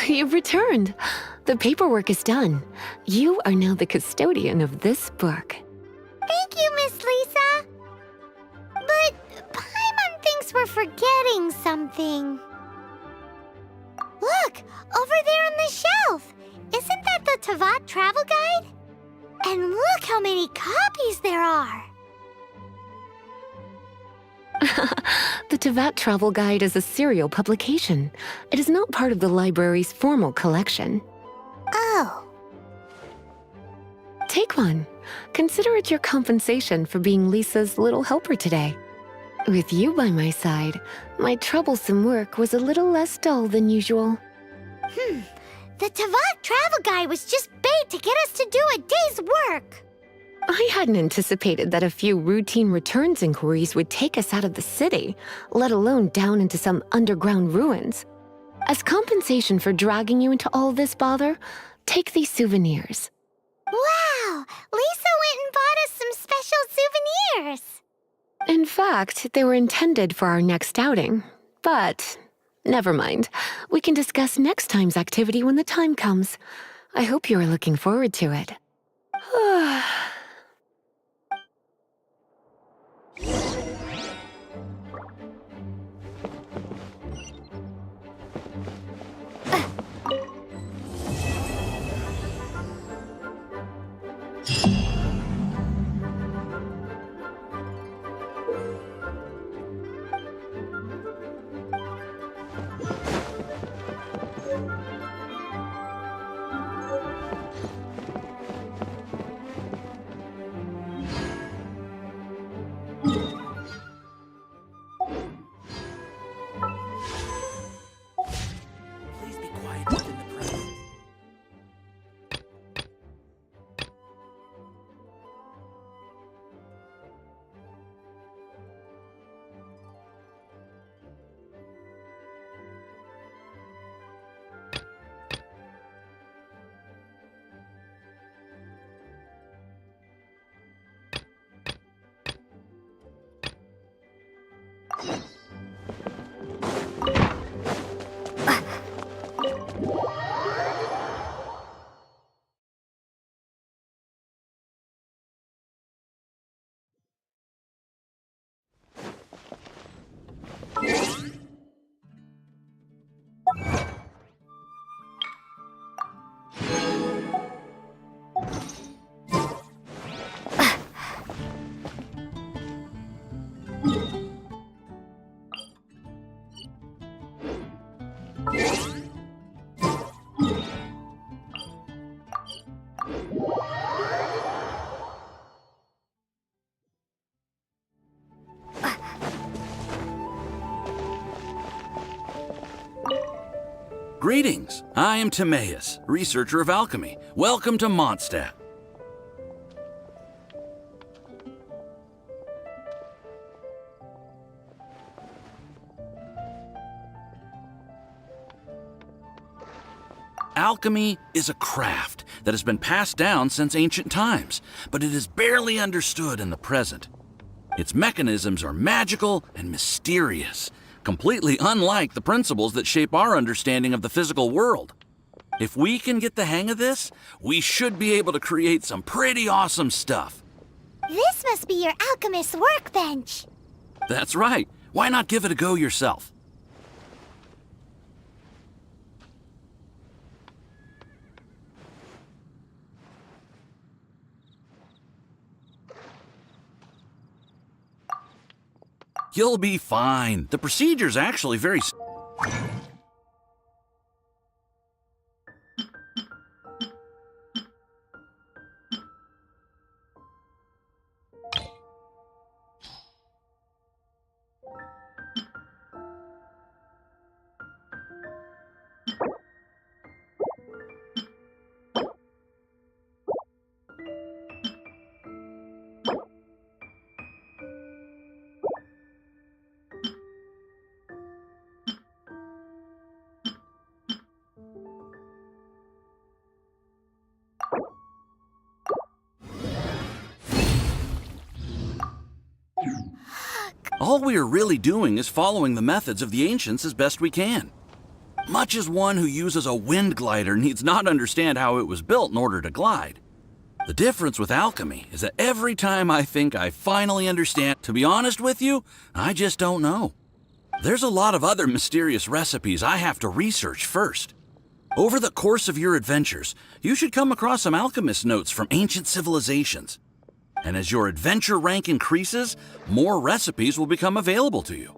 [SPEAKER 11] You've returned. The paperwork is done. You are now the custodian of this book.
[SPEAKER 2] Thank you, Miss Lisa. But Paimon thinks we're forgetting something. Look, over there on the shelf. Isn't that the Teyvat travel guide? And look how many copies there are.
[SPEAKER 11] The Teyvat Travel Guide is a serial publication. It is not part of the library's formal collection.
[SPEAKER 2] Oh.
[SPEAKER 11] Take one. Consider it your compensation for being Lisa's little helper today. With you by my side, my troublesome work was a little less dull than usual.
[SPEAKER 2] The Teyvat travel guide was just bait to get us to do a day's work.
[SPEAKER 11] I hadn't anticipated that a few routine returns inquiries would take us out of the city, let alone down into some underground ruins. As compensation for dragging you into all this bother, take these souvenirs.
[SPEAKER 2] Wow! Lisa went and bought us some special souvenirs!
[SPEAKER 11] In fact, they were intended for our next outing. But, never mind. We can discuss next time's activity when the time comes. I hope you are looking forward to it.
[SPEAKER 14] Greetings, I am Timaeus, researcher of alchemy. Welcome to Mondstadt. Alchemy is a craft that has been passed down since ancient times, but it is barely understood in the present. Its mechanisms are magical and mysterious, completely unlike the principles that shape our understanding of the physical world. If we can get the hang of this, we should be able to create some pretty awesome stuff.
[SPEAKER 10] This must be your alchemist's workbench.
[SPEAKER 14] That's right. Why not give it a go yourself? You'll be fine. The procedure's actually very... All we are really doing is following the methods of the ancients as best we can. Much as one who uses a wind glider needs not understand how it was built in order to glide. The difference with alchemy is that every time I think I finally understand, to be honest with you, I just don't know. There's a lot of other mysterious recipes I have to research first. Over the course of your adventures, you should come across some alchemist notes from ancient civilizations. And as your adventure rank increases, more recipes will become available to you.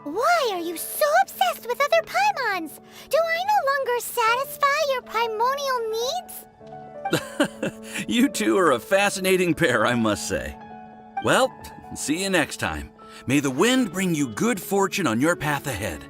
[SPEAKER 10] Why are you so obsessed with other Paimons? Do I no longer satisfy your primordial needs?
[SPEAKER 14] You two are a fascinating pair, I must say. Well, see you next time. May the wind bring you good fortune on your path ahead.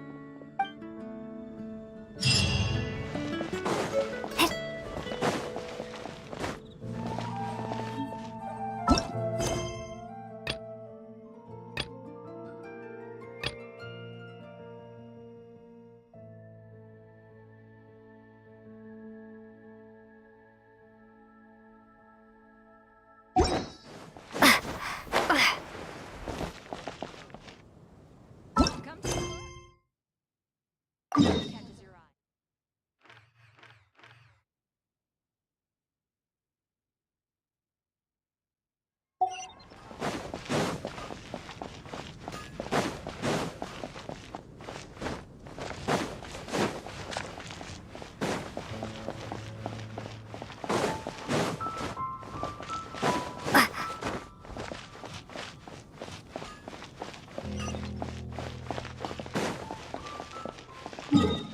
[SPEAKER 1] You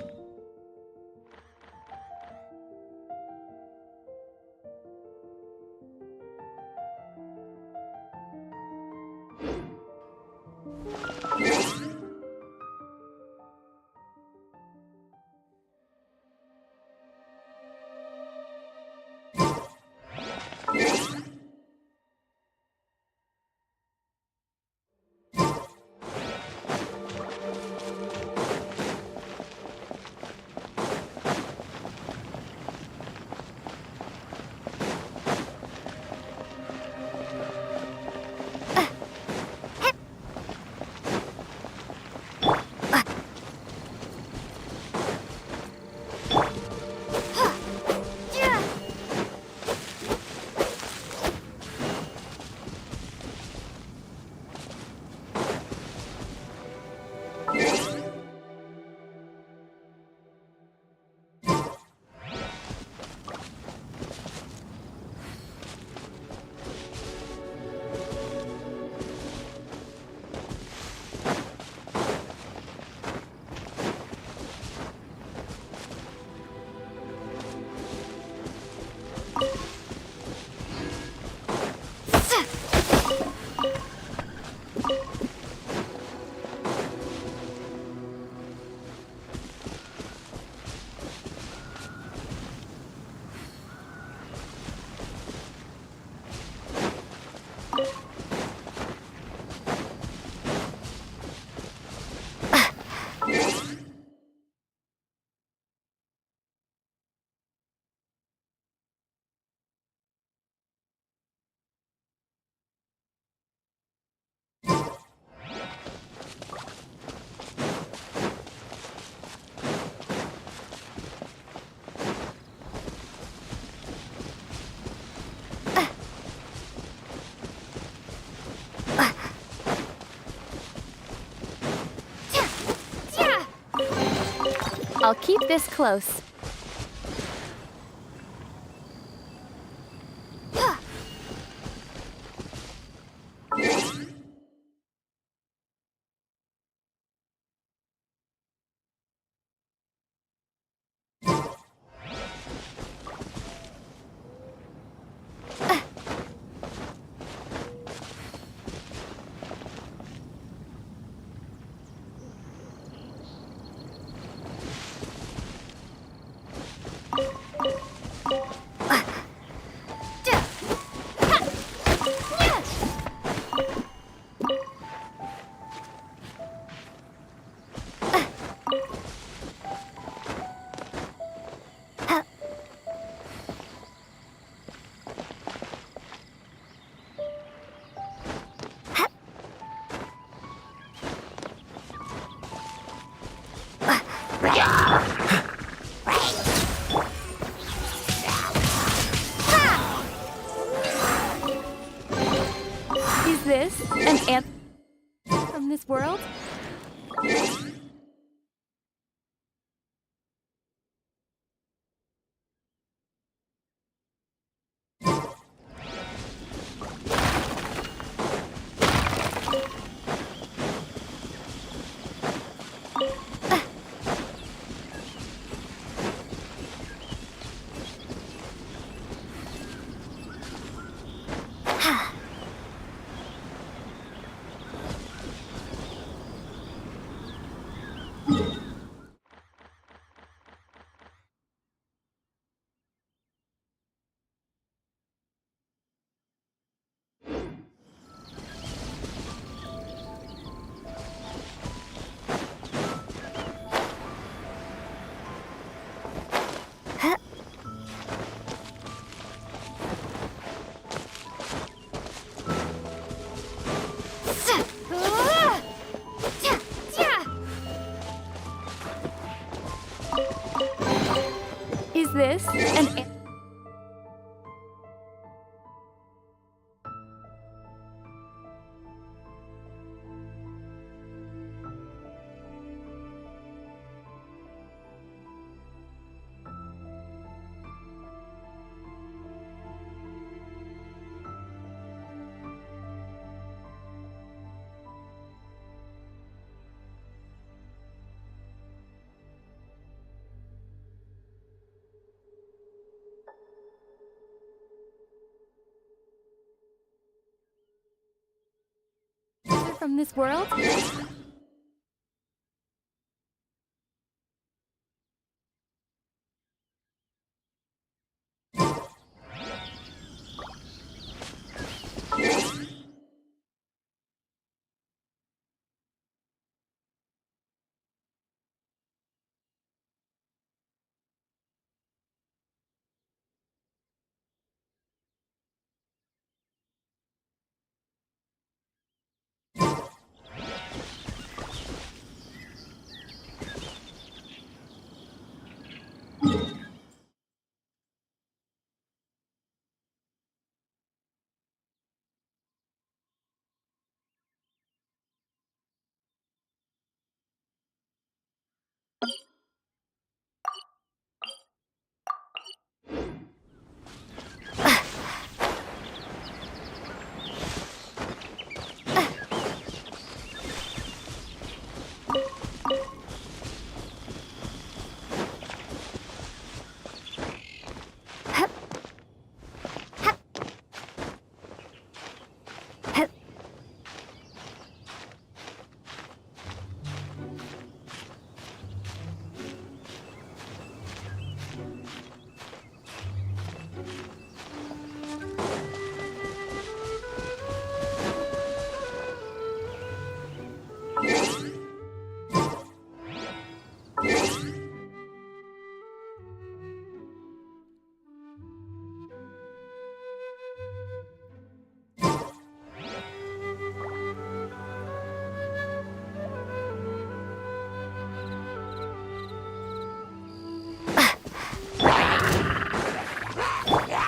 [SPEAKER 9] I'll keep this close. Is this an ant from this world? Is this an ant? From this world?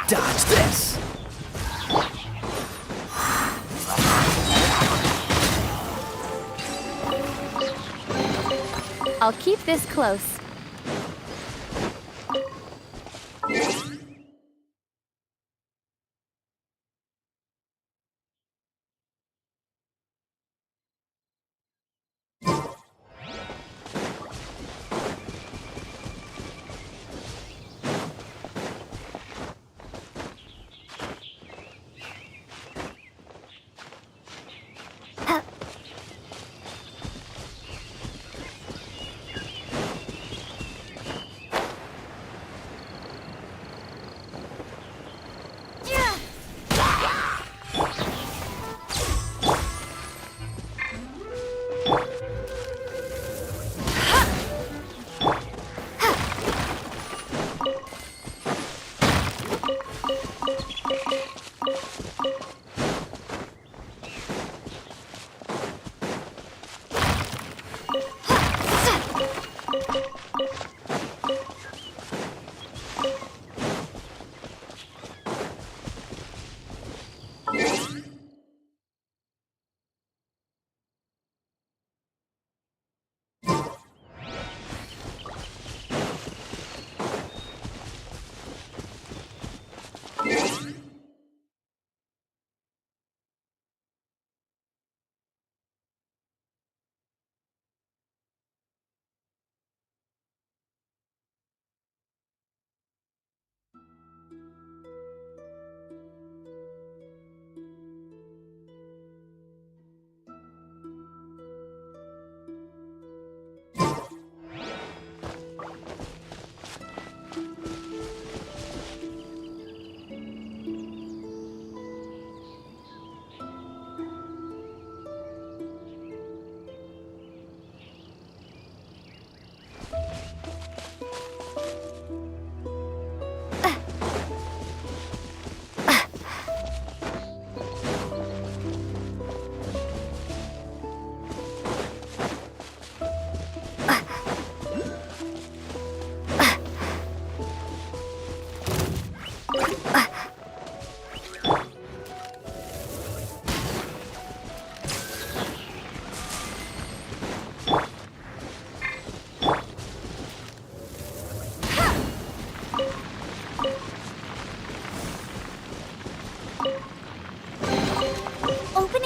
[SPEAKER 13] Dodge this!
[SPEAKER 9] I'll keep this close.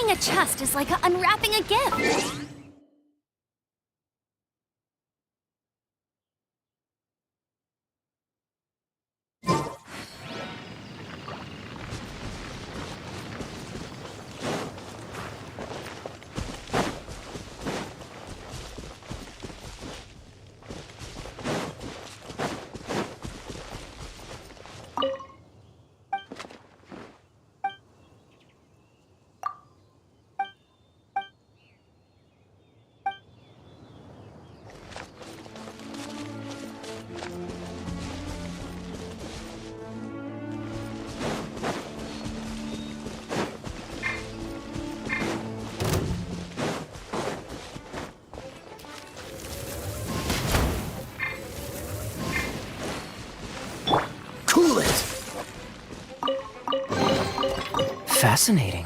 [SPEAKER 2] Opening a chest is like unwrapping a gift.
[SPEAKER 13] Cool it! Fascinating.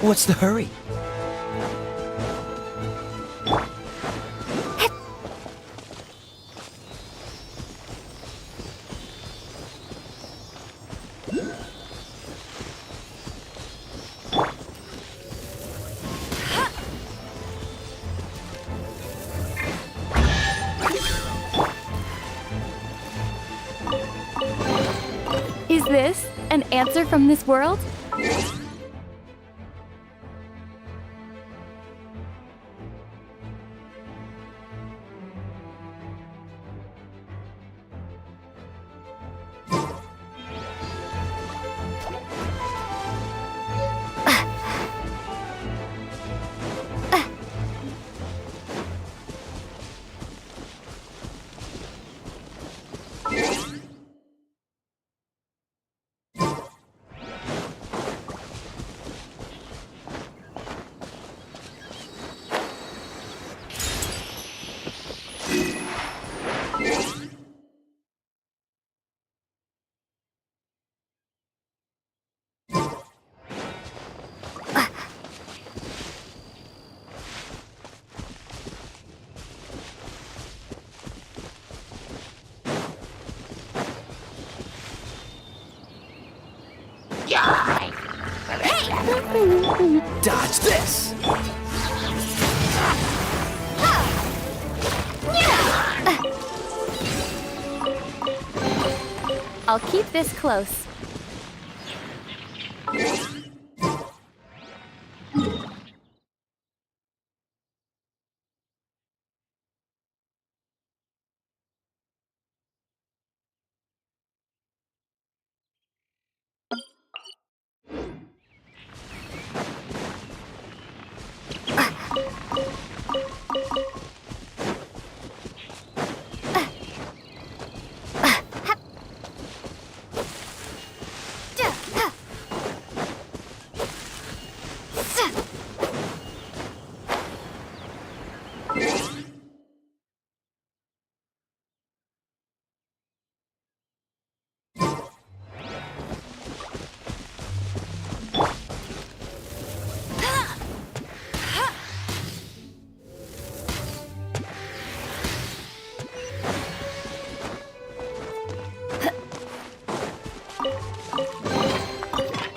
[SPEAKER 13] What's the hurry?
[SPEAKER 9] Is this an answer from this world?
[SPEAKER 13] Dodge this!
[SPEAKER 9] I'll keep this close.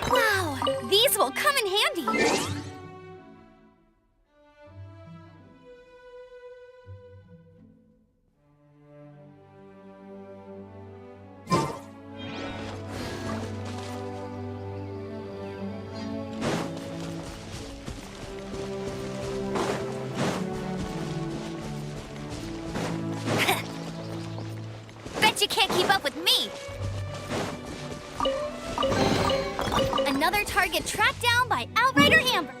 [SPEAKER 2] Wow, these will come in handy. Bet you can't keep up with me. Another target tracked down by Outrider Amber.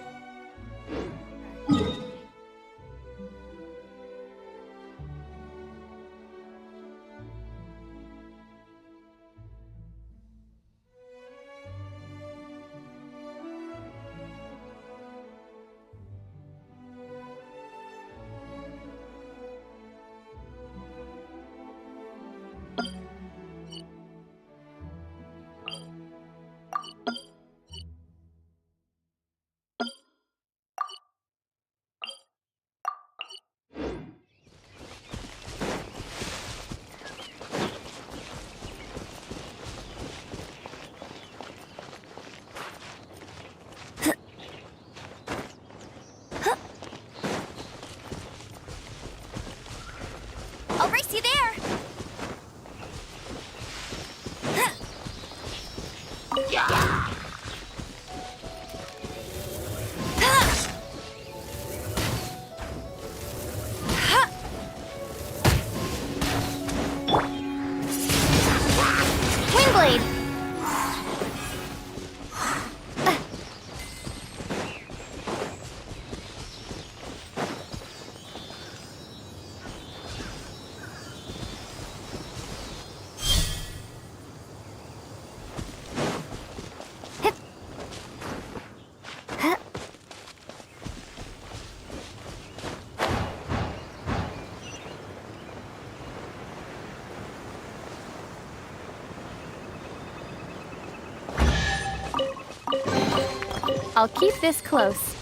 [SPEAKER 9] I'll keep this close.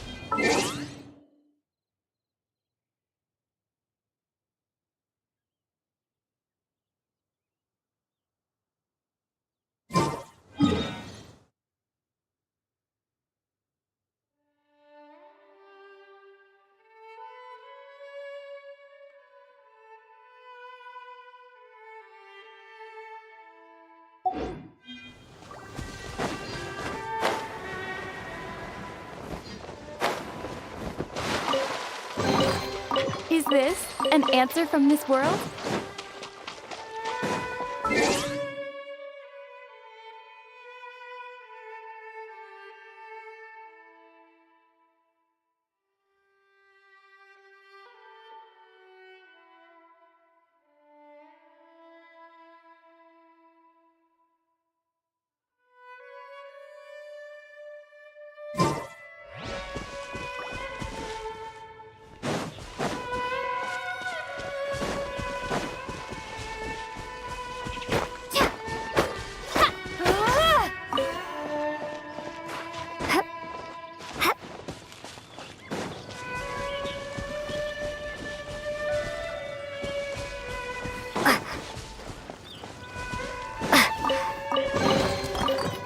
[SPEAKER 9] Is this an answer from this world?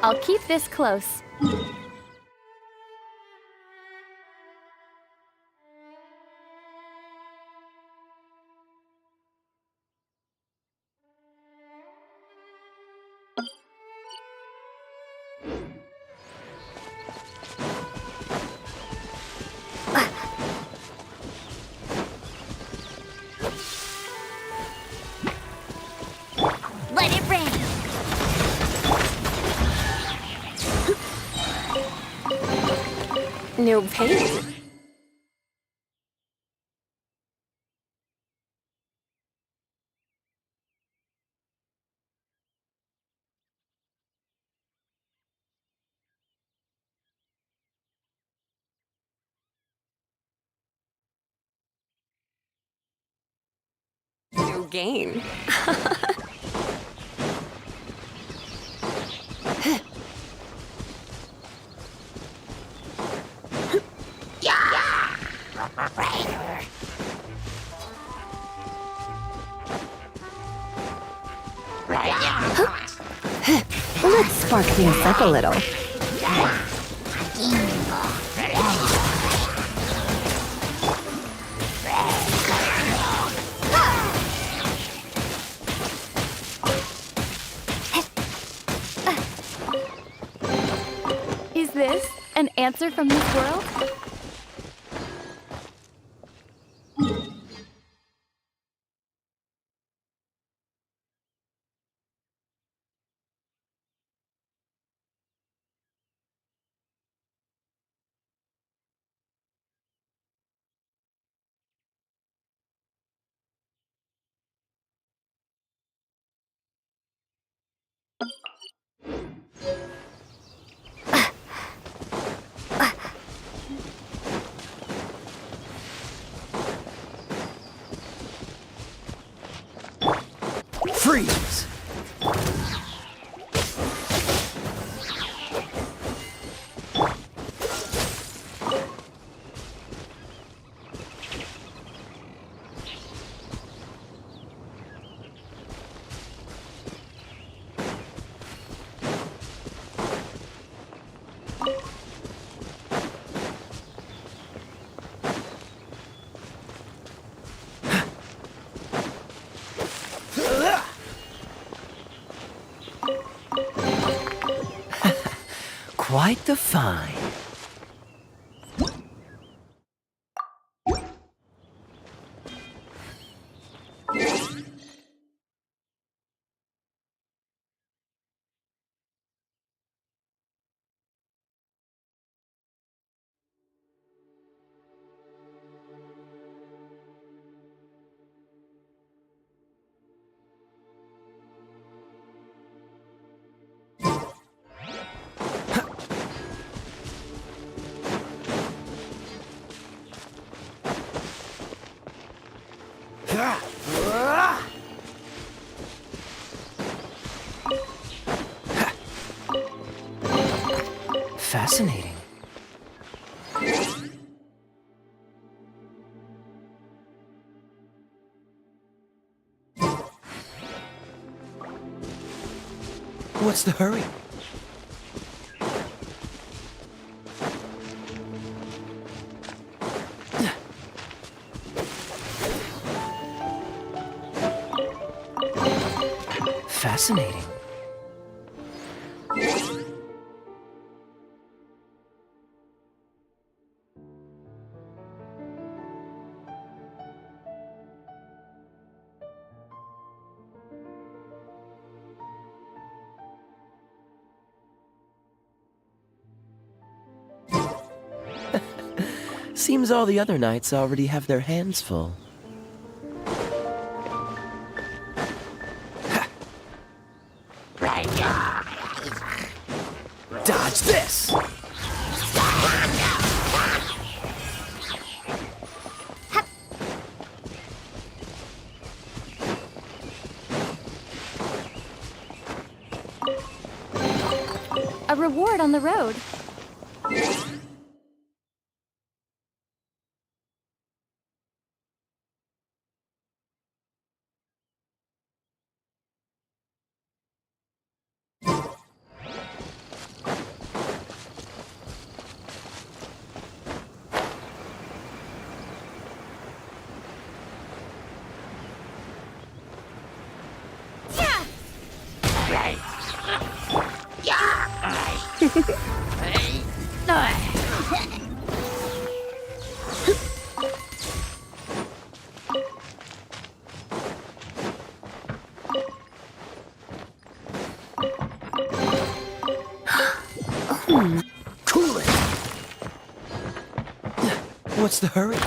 [SPEAKER 9] I'll keep this close.
[SPEAKER 10] Let it rain!
[SPEAKER 11] No pain. No gain. Let's spark things up a little.
[SPEAKER 9] Is this an answer from this world?
[SPEAKER 13] Freeze! Quite the find. Fascinating. What's the hurry? Fascinating. Seems all the other knights already have their hands full. Dodge this!
[SPEAKER 7] A reward on the road.
[SPEAKER 13] Cool it! What's the hurry?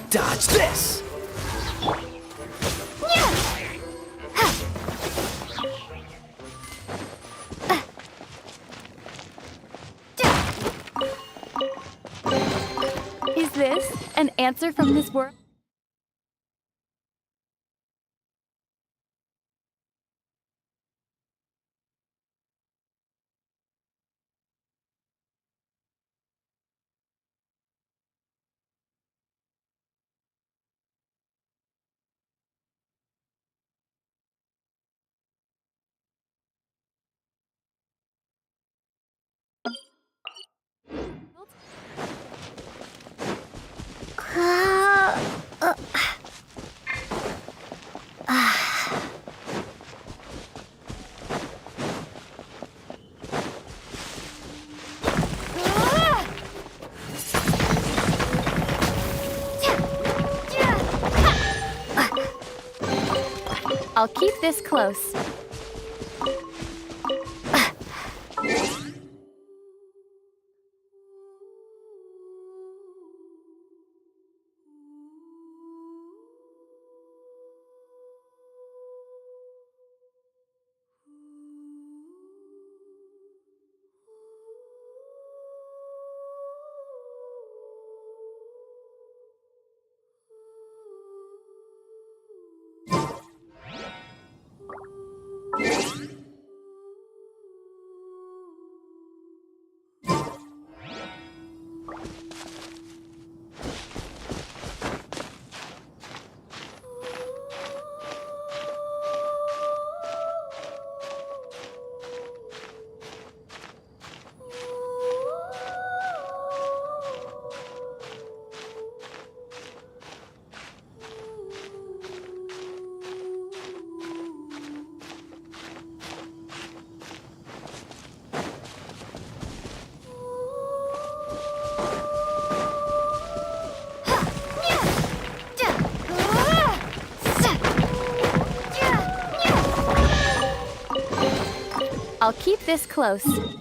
[SPEAKER 13] Dodge this!
[SPEAKER 7] Is this an answer from this world? I'll keep this close. I'll keep this close.